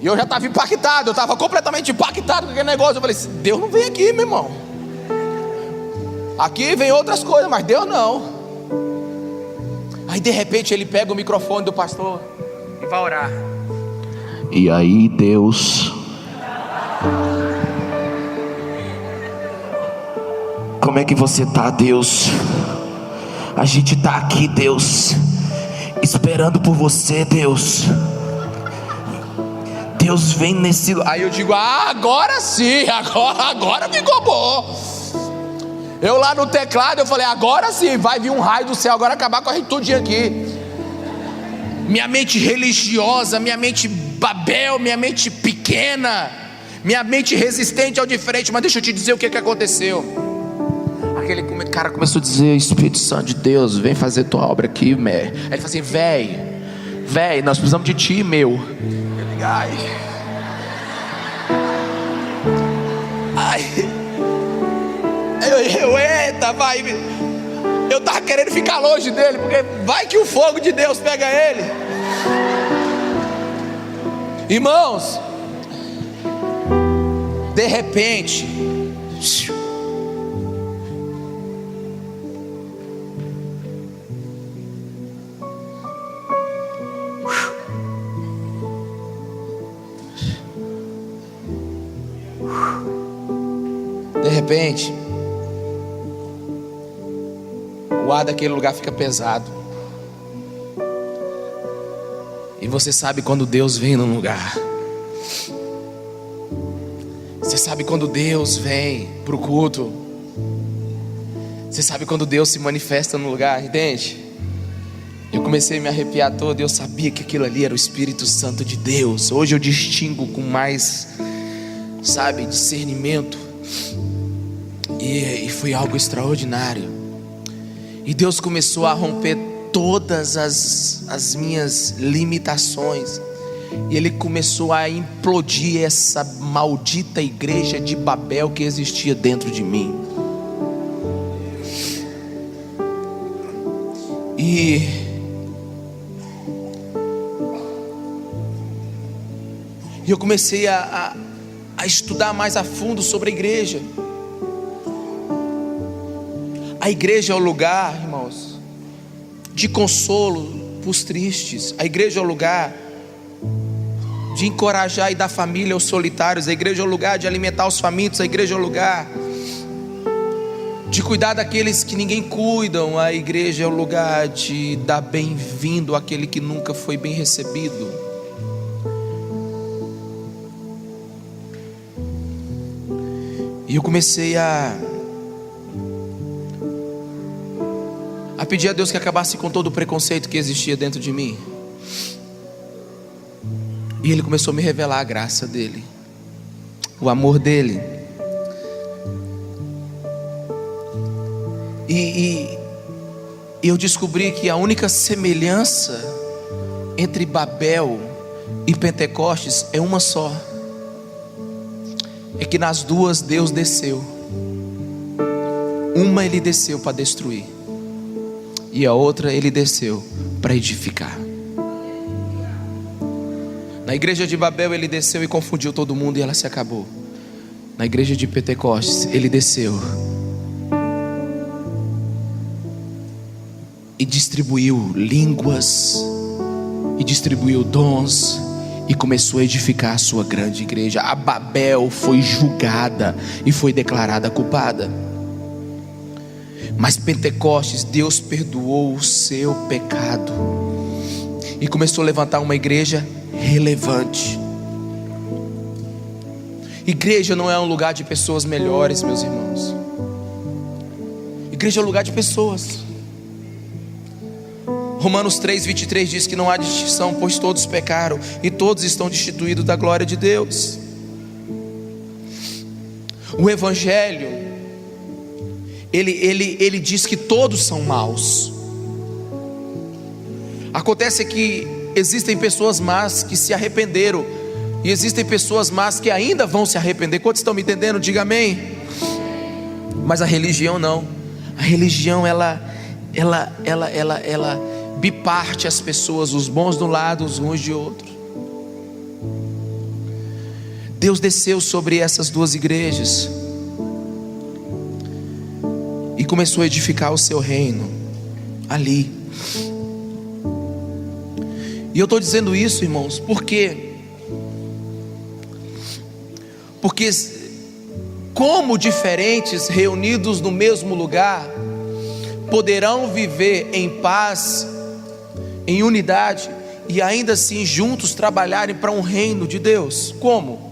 E eu já estava impactado, eu estava completamente impactado com aquele negócio. Eu falei: Deus não vem aqui, meu irmão. Aqui vem outras coisas, mas Deus não. Aí de repente ele pega o microfone do pastor e vai orar. E aí, Deus, como é que você tá, Deus? A gente tá aqui, Deus, esperando por você, Deus. Deus vem nesse... Aí eu digo: agora sim, agora ficou bom. Eu lá no teclado, eu falei: agora sim, vai vir um raio do céu, agora acabar com a gente tudinho aqui. Minha mente religiosa, minha mente Babel, minha mente pequena, minha mente resistente ao diferente. Mas deixa eu te dizer o que aconteceu. Aquele cara começou a dizer: Espírito Santo de Deus, vem fazer tua obra aqui, Mé. Aí ele falou assim: véi, nós precisamos de ti, meu. Eu digo: eita, vai. Eu tava querendo ficar longe dele, porque vai que o fogo de Deus pega ele. Irmãos, de repente, o ar daquele lugar fica pesado. E você sabe quando Deus vem num lugar. Você sabe quando Deus vem para o culto. Você sabe quando Deus se manifesta no lugar, entende? Eu comecei a me arrepiar todo. E eu sabia que aquilo ali era o Espírito Santo de Deus. Hoje eu distingo com mais, sabe, discernimento. E foi algo extraordinário. E Deus começou a romper todas as minhas limitações. E Ele começou a implodir essa maldita igreja de Babel que existia dentro de mim. E eu comecei a estudar mais a fundo sobre a igreja. A igreja é o lugar, irmãos, de consolo para os tristes. A igreja é o lugar de encorajar e dar família aos solitários. A igreja é o lugar de alimentar os famintos. A igreja é o lugar de cuidar daqueles que ninguém cuidam. A igreja é o lugar de dar bem-vindo àquele que nunca foi bem recebido. E eu comecei a pedir a Deus que acabasse com todo o preconceito que existia dentro de mim. E Ele começou a me revelar a graça dEle, o amor dEle. E eu descobri que a única semelhança entre Babel e Pentecostes é uma só. É que nas duas Deus desceu. Uma Ele desceu para destruir, e a outra Ele desceu para edificar. Na igreja de Babel Ele desceu e confundiu todo mundo e ela se acabou. Na igreja de Pentecostes Ele desceu e distribuiu línguas, e distribuiu dons, e começou a edificar a sua grande igreja. A Babel foi julgada e foi declarada culpada. Mas Pentecostes, Deus perdoou o seu pecado e começou a levantar uma igreja relevante. Igreja não é um lugar de pessoas melhores, meus irmãos. Igreja é um lugar de pessoas. Romanos 3:23 diz que não há distinção, pois todos pecaram e todos estão destituídos da glória de Deus. O Evangelho, ele diz que todos são maus. Acontece que existem pessoas más que se arrependeram, e existem pessoas más que ainda vão se arrepender. Quantos estão me entendendo? Diga amém. Mas a religião não. A religião ela biparte as pessoas, os bons de um lado, os ruins de outro. Deus desceu sobre essas duas igrejas e começou a edificar o seu reino ali. E eu estou dizendo isso, irmãos, porque como diferentes reunidos no mesmo lugar poderão viver em paz, em unidade, e ainda assim juntos trabalharem para um reino de Deus? Como?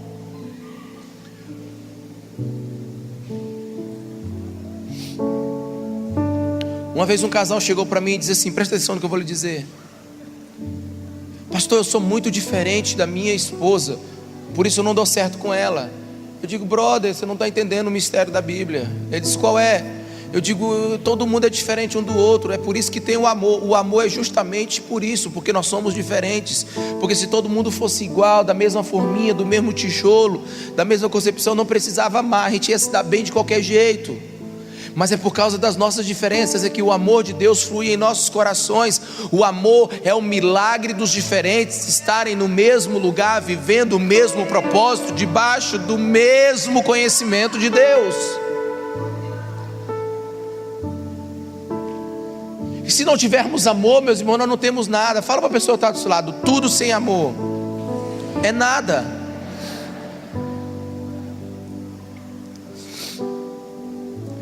Uma vez um casal chegou para mim e disse assim: presta atenção no que eu vou lhe dizer. Pastor, eu sou muito diferente da minha esposa, por isso eu não dou certo com ela. Eu digo: brother, você não está entendendo o mistério da Bíblia. Ele disse: qual é? Eu digo: todo mundo é diferente um do outro, é por isso que tem o amor. O amor é justamente por isso, porque nós somos diferentes. Porque se todo mundo fosse igual, da mesma forminha, do mesmo tijolo, da mesma concepção, não precisava amar, a gente ia se dar bem de qualquer jeito. Mas é por causa das nossas diferenças é que o amor de Deus flui em nossos corações. O amor é o milagre dos diferentes estarem no mesmo lugar, vivendo o mesmo propósito, debaixo do mesmo conhecimento de Deus. E se não tivermos amor, meus irmãos, nós não temos nada. Fala para a pessoa que está do seu lado: tudo sem amor é nada.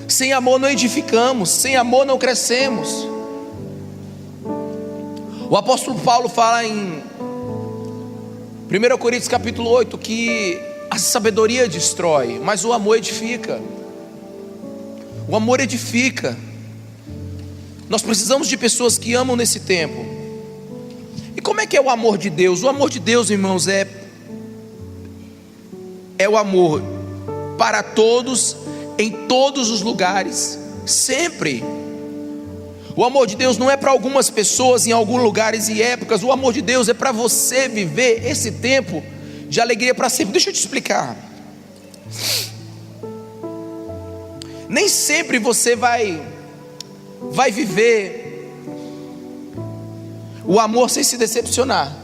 Sem amor não edificamos, sem amor não crescemos. O apóstolo Paulo fala em 1 Coríntios capítulo 8 que a sabedoria destrói, mas o amor edifica. O amor edifica. Nós precisamos de pessoas que amam nesse tempo. E como é que é o amor de Deus? O amor de Deus, irmãos, é o amor para todos, em todos os lugares, sempre. O amor de Deus não é para algumas pessoas em alguns lugares e épocas. O amor de Deus é para você viver esse tempo de alegria para sempre. Deixa eu te explicar. Nem sempre você vai viver o amor sem se decepcionar.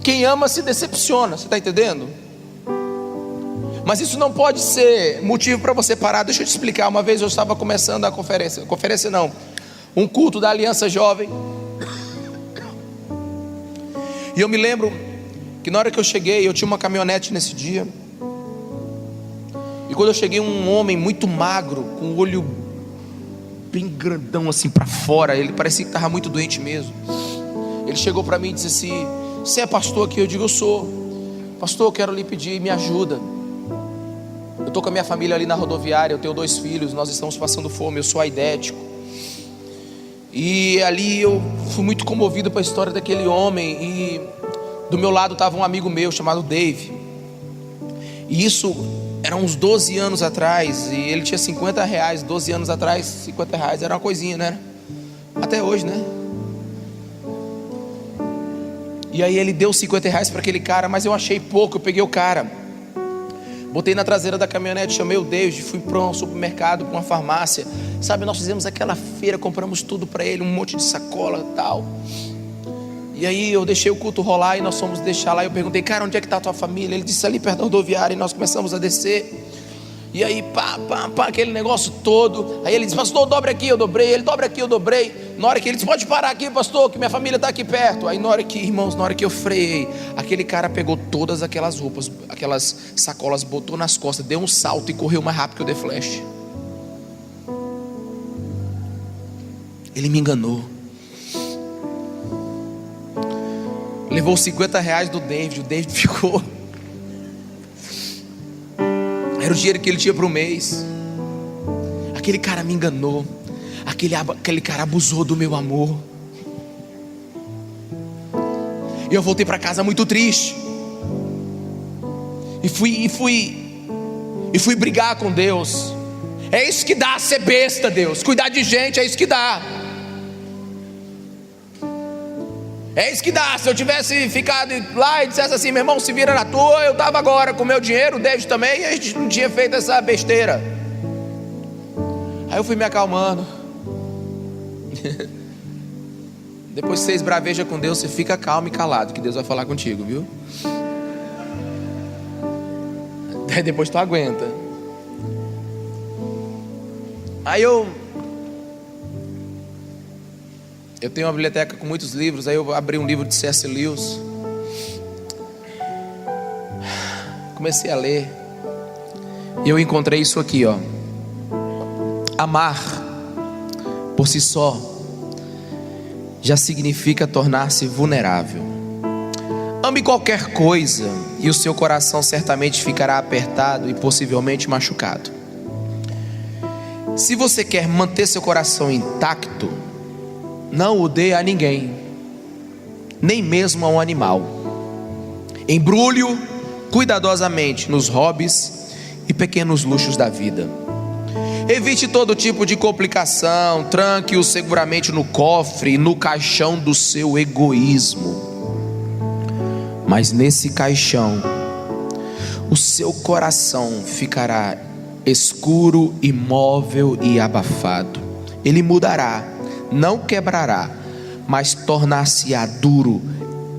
Quem ama se decepciona, você está entendendo? Mas isso não pode ser motivo para você parar. Deixa eu te explicar. Uma vez eu estava começando a conferência não, um culto da Aliança Jovem. E eu me lembro que na hora que eu cheguei, eu tinha uma caminhonete nesse dia. E quando eu cheguei, um homem muito magro, com o olho bem grandão assim para fora, ele parecia que estava muito doente mesmo. Ele chegou para mim e disse assim: você é pastor aqui? Eu digo: eu sou. Pastor, eu quero lhe pedir, me ajuda. Eu estou com a minha família ali na rodoviária, eu tenho 2 filhos, nós estamos passando fome, eu sou aidético. E ali eu fui muito comovido com a história daquele homem. E do meu lado estava um amigo meu chamado Dave. E isso era uns 12 anos atrás, e ele tinha 50 reais. 12 anos atrás, 50 reais era uma coisinha, né? Até hoje, né? E aí ele deu 50 reais para aquele cara, mas eu achei pouco. Eu peguei o cara, botei na traseira da caminhonete, chamei o David, fui para um supermercado, para uma farmácia. Sabe, nós fizemos aquela feira, compramos tudo para ele, um monte de sacola e tal. E aí eu deixei o culto rolar e nós fomos deixar lá. Eu perguntei: cara, onde é que está a tua família? Ele disse: ali perto da rodoviária. E nós começamos a descer. E aí pá, aquele negócio todo. Aí ele disse: pastor, dobre aqui, eu dobrei. Ele: dobra aqui, eu dobrei. Na hora que ele disse: pode parar aqui, pastor, que minha família está aqui perto. Aí na hora que, irmãos, na hora que eu freiei, aquele cara pegou todas aquelas roupas, aquelas sacolas, botou nas costas, deu um salto e correu mais rápido que o The Flash. Ele me enganou. Levou 50 reais do David. O David ficou. Era o dinheiro que ele tinha para o mês. Aquele cara me enganou. Aquele cara abusou do meu amor. E eu voltei para casa muito triste. E fui brigar com Deus. É isso que dá ser besta, Deus. Cuidar de gente, é isso que dá. É isso que dá. Se eu tivesse ficado lá e dissesse assim: meu irmão, se vira na tua, eu estava agora com o meu dinheiro, o David também, e a gente não tinha feito essa besteira. Aí eu fui me acalmando. Depois que você esbraveja com Deus, você fica calmo e calado, que Deus vai falar contigo, viu? Aí depois tu aguenta. Aí eu tenho uma biblioteca com muitos livros. Aí eu abri um livro de C.S. Lewis, comecei a ler, e eu encontrei isso aqui, ó: amar por si só já significa tornar-se vulnerável. Ame qualquer coisa e o seu coração certamente ficará apertado e possivelmente machucado. Se você quer manter seu coração intacto, não o dê a ninguém, nem mesmo a um animal. Embrulhe-o cuidadosamente nos hobbies e pequenos luxos da vida. Evite todo tipo de complicação. Tranque-o seguramente no cofre e no caixão do seu egoísmo. Mas nesse caixão, o seu coração ficará escuro, imóvel e abafado. Ele mudará, não quebrará, mas tornar-se-á duro,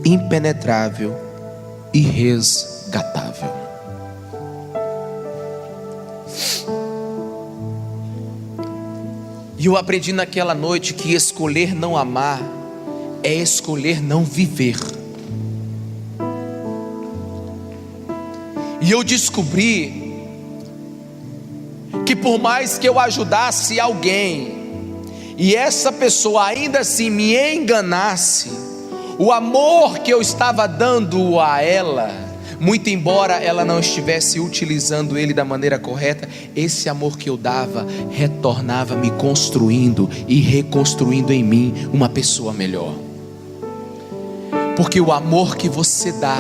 impenetrável e resgatável. E eu aprendi naquela noite que escolher não amar é escolher não viver. E eu descobri que por mais que eu ajudasse alguém e essa pessoa ainda assim me enganasse, o amor que eu estava dando a ela, muito embora ela não estivesse utilizando ele da maneira correta, esse amor que eu dava retornava me construindo e reconstruindo em mim uma pessoa melhor. Porque o amor que você dá,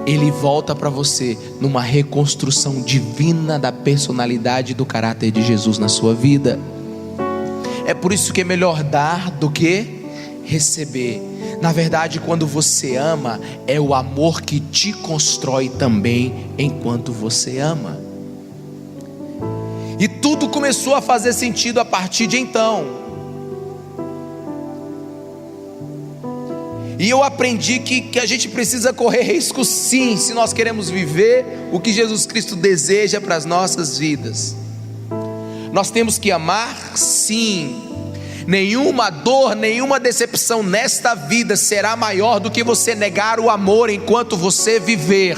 ele volta para você numa reconstrução divina da personalidade e do caráter de Jesus na sua vida. É por isso que é melhor dar do que receber. Na verdade, quando você ama, é o amor que te constrói também enquanto você ama. E tudo começou a fazer sentido a partir de então. E eu aprendi que a gente precisa correr risco sim, se nós queremos viver o que Jesus Cristo deseja para as nossas vidas. Nós temos que amar sim. Nenhuma dor, nenhuma decepção nesta vida será maior do que você negar o amor enquanto você viver.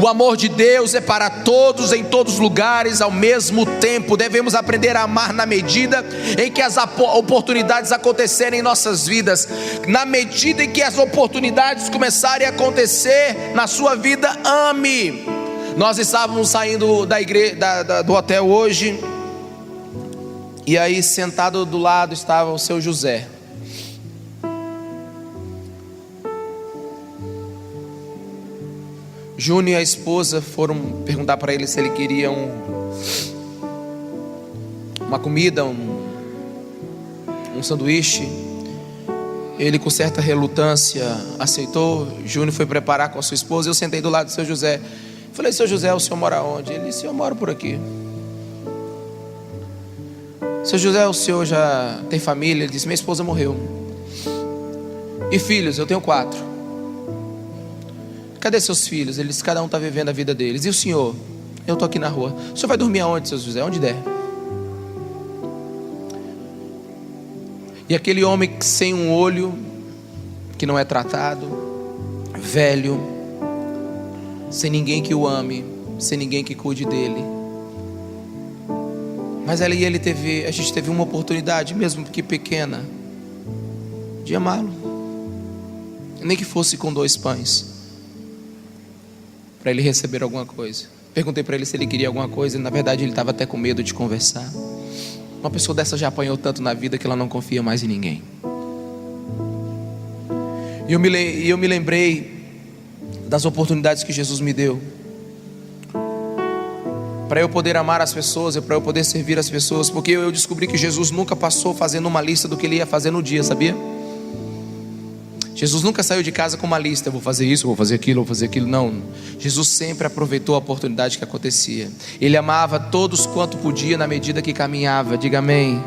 O amor de Deus é para todos, em todos os lugares, ao mesmo tempo. Devemos aprender a amar na medida em que as oportunidades acontecerem em nossas vidas. Na medida em que as oportunidades começarem a acontecer na sua vida, ame. Nós estávamos saindo da igreja, do hotel hoje, e aí sentado do lado estava o seu José. Júnior e a esposa foram perguntar para ele se ele queria uma comida, um sanduíche. Ele, com certa relutância, aceitou. Júnior foi preparar com a sua esposa. Eu sentei do lado do seu José. Falei: seu José, o senhor mora onde? Ele disse: eu moro por aqui. Seu José, o senhor já tem família? Ele disse: minha esposa morreu. E filhos? Eu tenho 4. Cadê seus filhos? Ele disse: cada um está vivendo a vida deles. E o senhor? Eu estou aqui na rua. O senhor vai dormir aonde, seu José? Onde der. E aquele homem sem um olho, que não é tratado, velho, sem ninguém que o ame, sem ninguém que cuide dele. Mas ali a gente teve uma oportunidade, mesmo que pequena, de amá-lo. Nem que fosse com 2 pães, para ele receber alguma coisa. Perguntei para ele se ele queria alguma coisa, e na verdade ele estava até com medo de conversar. Uma pessoa dessa já apanhou tanto na vida que ela não confia mais em ninguém. E eu me lembrei das oportunidades que Jesus me deu para eu poder amar as pessoas, para eu poder servir as pessoas, porque eu descobri que Jesus nunca passou fazendo uma lista do que ele ia fazer no dia, sabia? Jesus nunca saiu de casa com uma lista: eu vou fazer isso, vou fazer aquilo, vou fazer aquilo. Não, Jesus sempre aproveitou a oportunidade que acontecia. Ele amava todos quanto podia na medida que caminhava. Diga amém.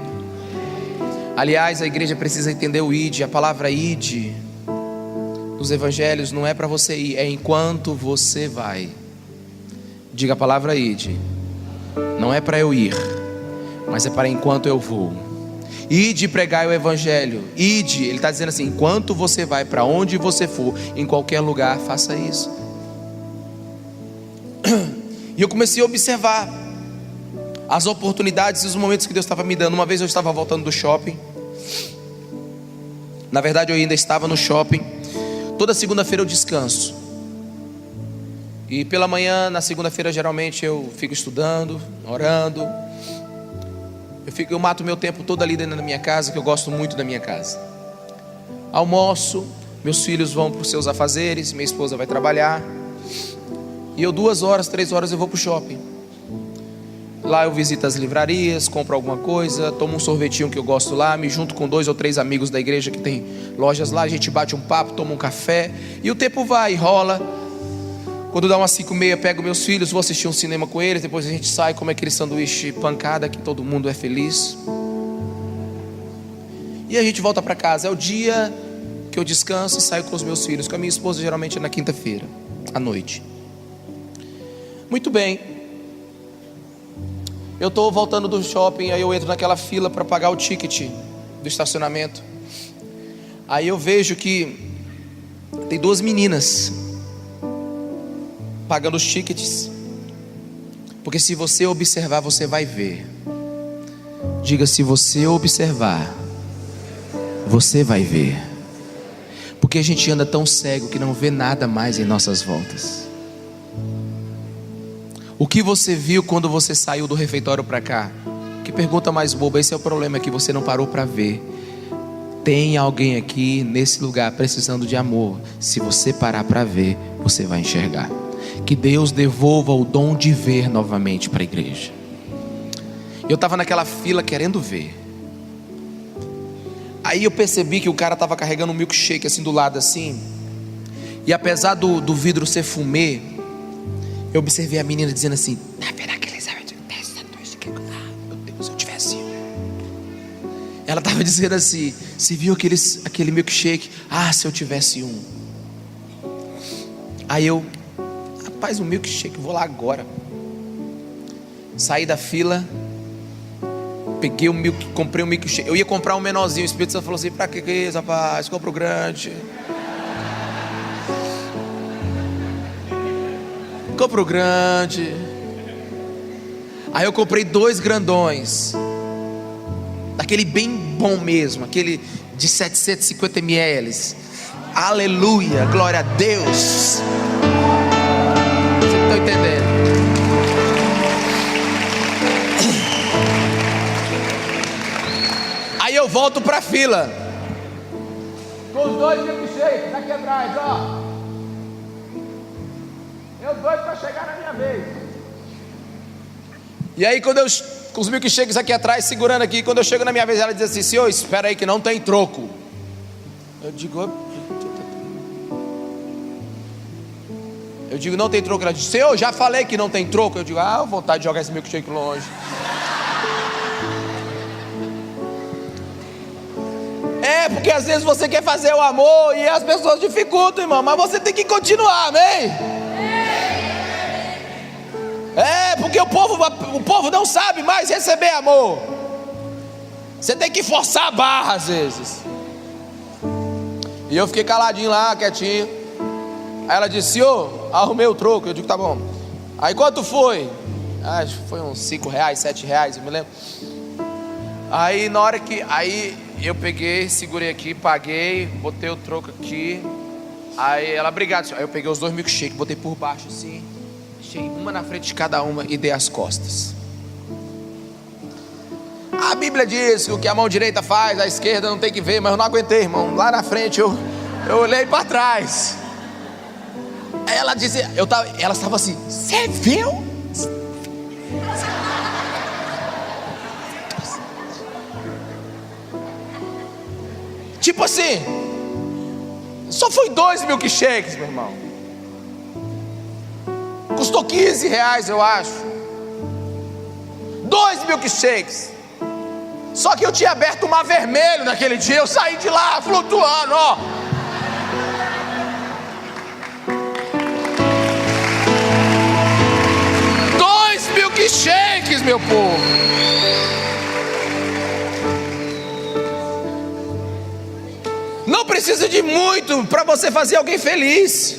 Aliás, a igreja precisa entender o id. A palavra id dos evangelhos não é para você ir, é enquanto você vai. Diga a palavra id. Não é para eu ir, mas é para enquanto eu vou. Ide pregar o evangelho. Ide, ele está dizendo assim: enquanto você vai, para onde você for, em qualquer lugar, faça isso. E eu comecei a observar as oportunidades e os momentos que Deus estava me dando. Uma vez eu estava voltando do shopping. Na verdade eu ainda estava no shopping. Toda segunda-feira eu descanso. E pela manhã, na segunda-feira, geralmente eu fico estudando, orando. Eu mato meu tempo todo ali dentro da minha casa, que eu gosto muito da minha casa. Almoço, meus filhos vão para os seus afazeres, minha esposa vai trabalhar. E eu 2 horas, 3 horas eu vou para o shopping. Lá eu visito as livrarias, compro alguma coisa, tomo um sorvetinho que eu gosto lá, me junto com 2 ou 3 amigos da igreja que tem lojas lá, a gente bate um papo, toma um café, e o tempo vai e rola. Quando dá umas 5h30, pego meus filhos, vou assistir um cinema com eles, depois a gente sai, come aquele sanduíche pancada que todo mundo é feliz. E a gente volta para casa. É o dia que eu descanso e saio com os meus filhos. Com a minha esposa geralmente é na quinta-feira, à noite. Muito bem. Eu estou voltando do shopping, aí eu entro naquela fila para pagar o ticket do estacionamento. Aí eu vejo que tem 2 meninas pagando os tickets. Porque se você observar, você vai ver. Diga: se você observar, você vai ver. Porque a gente anda tão cego que não vê nada mais em nossas voltas. O que você viu quando você saiu do refeitório para cá? Que pergunta mais boba. Esse é o problema, que você não parou para ver. Tem alguém aqui nesse lugar precisando de amor. Se você parar para ver, você vai enxergar. Que Deus devolva o dom de ver novamente para a igreja. Eu estava naquela fila querendo ver. Aí eu percebi que o cara estava carregando um milkshake assim do lado assim. E apesar do vidro ser fumê, eu observei a menina dizendo assim: meu Deus, se eu tivesse um. Ela estava dizendo assim: você viu aquele milkshake? Ah, se eu tivesse um. Aí eu: rapaz, um milkshake, vou lá agora. Saí da fila, peguei comprei um milkshake. Eu ia comprar um menorzinho. O Espírito Santo falou assim: pra que é isso, rapaz? Compra o grande. Compra o grande. Aí eu comprei 2 grandões, daquele bem bom mesmo, aquele de 750 ml. Aleluia, glória a Deus. Vocês estão entendendo? Aí eu volto pra fila com os 2 milkshakes aqui atrás, ó. Eu doido pra chegar na minha vez. E aí quando com os milkshakes aqui atrás, segurando aqui, quando eu chego na minha vez, ela diz assim: senhor, espera aí que não tem troco. Eu digo, não tem troco. Ela diz: senhor, já falei que não tem troco. Eu digo: vontade de jogar esse milkshake longe. É, porque às vezes você quer fazer o amor e as pessoas dificultam, irmão, mas você tem que continuar, amém? É, porque o povo não sabe mais receber amor. Você tem que forçar a barra às vezes. E eu fiquei caladinho lá, quietinho. Aí ela disse: senhor, arrumei o troco. Eu digo: tá bom. Aí quanto foi? Acho que foi uns 5 reais, 7 reais, eu me lembro. Aí na hora que... Aí eu peguei, segurei aqui, paguei, botei o troco aqui. Aí ela: obrigado, senhor. Aí eu peguei os 2 milkshakes, botei por baixo assim, deixei uma na frente de cada uma e dei as costas. A Bíblia diz que o que a mão direita faz, a esquerda não tem que ver. Mas eu não aguentei, irmão. Lá na frente eu olhei para trás. Aí ela disse, ela estava assim: você viu? Tipo assim, só foi 2 milkshakes, meu irmão. Custou 15 reais, eu acho. 2 milkshakes. Só que eu tinha aberto o mar vermelho naquele dia. Eu saí de lá flutuando, ó. Milkshakes, meu povo. Não precisa de muito para você fazer alguém feliz.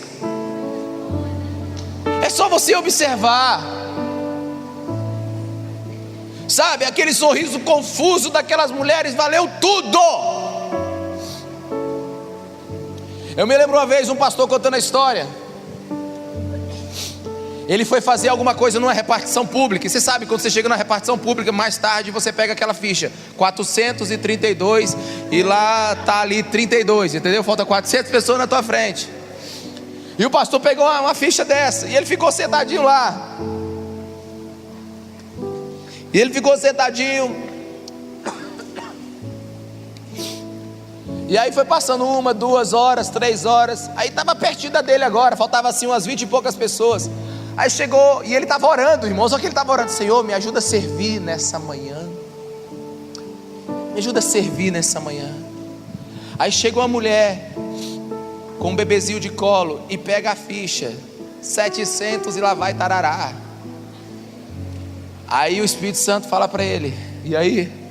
É só você observar. Sabe, aquele sorriso confuso daquelas mulheres valeu tudo. Eu me lembro uma vez um pastor contando a história. Ele foi fazer alguma coisa numa repartição pública. E você sabe, quando você chega na repartição pública, mais tarde você pega aquela ficha 432 e lá tá ali 32, entendeu? Falta 400 pessoas na tua frente. E o pastor pegou uma ficha dessa e ele ficou sentadinho lá. E ele ficou sentadinho. E aí foi passando 1, 2 horas, 3 horas. Aí estava pertinho da dele agora, faltava assim umas 20 e poucas pessoas. Aí chegou, e ele estava orando, irmão. Só que ele estava orando: Senhor, me ajuda a servir nessa manhã. Me ajuda a servir nessa manhã. Aí chega uma mulher com um bebezinho de colo e pega a ficha 700 e lá vai tarará. Aí o Espírito Santo fala para ele: e aí?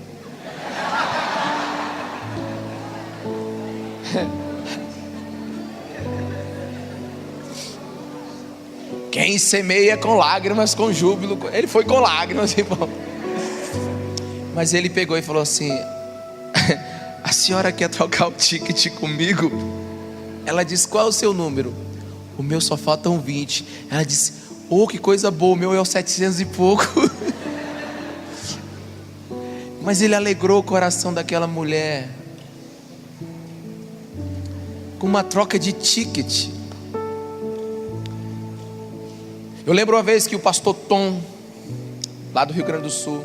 Quem semeia com lágrimas, com júbilo. Ele foi com lágrimas, irmão. Mas ele pegou e falou assim: a senhora quer trocar o ticket comigo? Ela disse: qual é o seu número? O meu só faltam 20. Ela disse: oh, que coisa boa, o meu é o 700 e pouco. Mas ele alegrou o coração daquela mulher com uma troca de ticket. Eu lembro uma vez que o pastor Tom, lá do Rio Grande do Sul,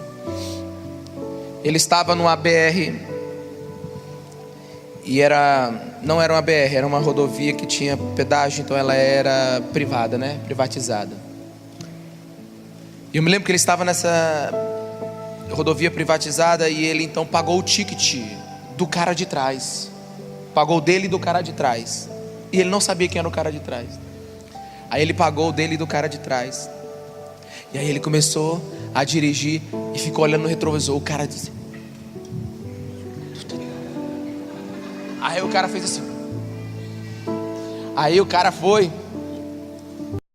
Ele estava numa BR e não era uma BR, era uma rodovia que tinha pedágio, então ela era privada, né? Privatizada. E eu me lembro que ele estava nessa rodovia privatizada e ele então pagou o ticket do cara de trás. Pagou dele e do cara de trás. E ele não sabia quem era o cara de trás. Aí ele pagou o dele e do cara de trás. E aí ele começou a dirigir e ficou olhando no retrovisor. O cara disse... Aí o cara fez assim. Aí o cara foi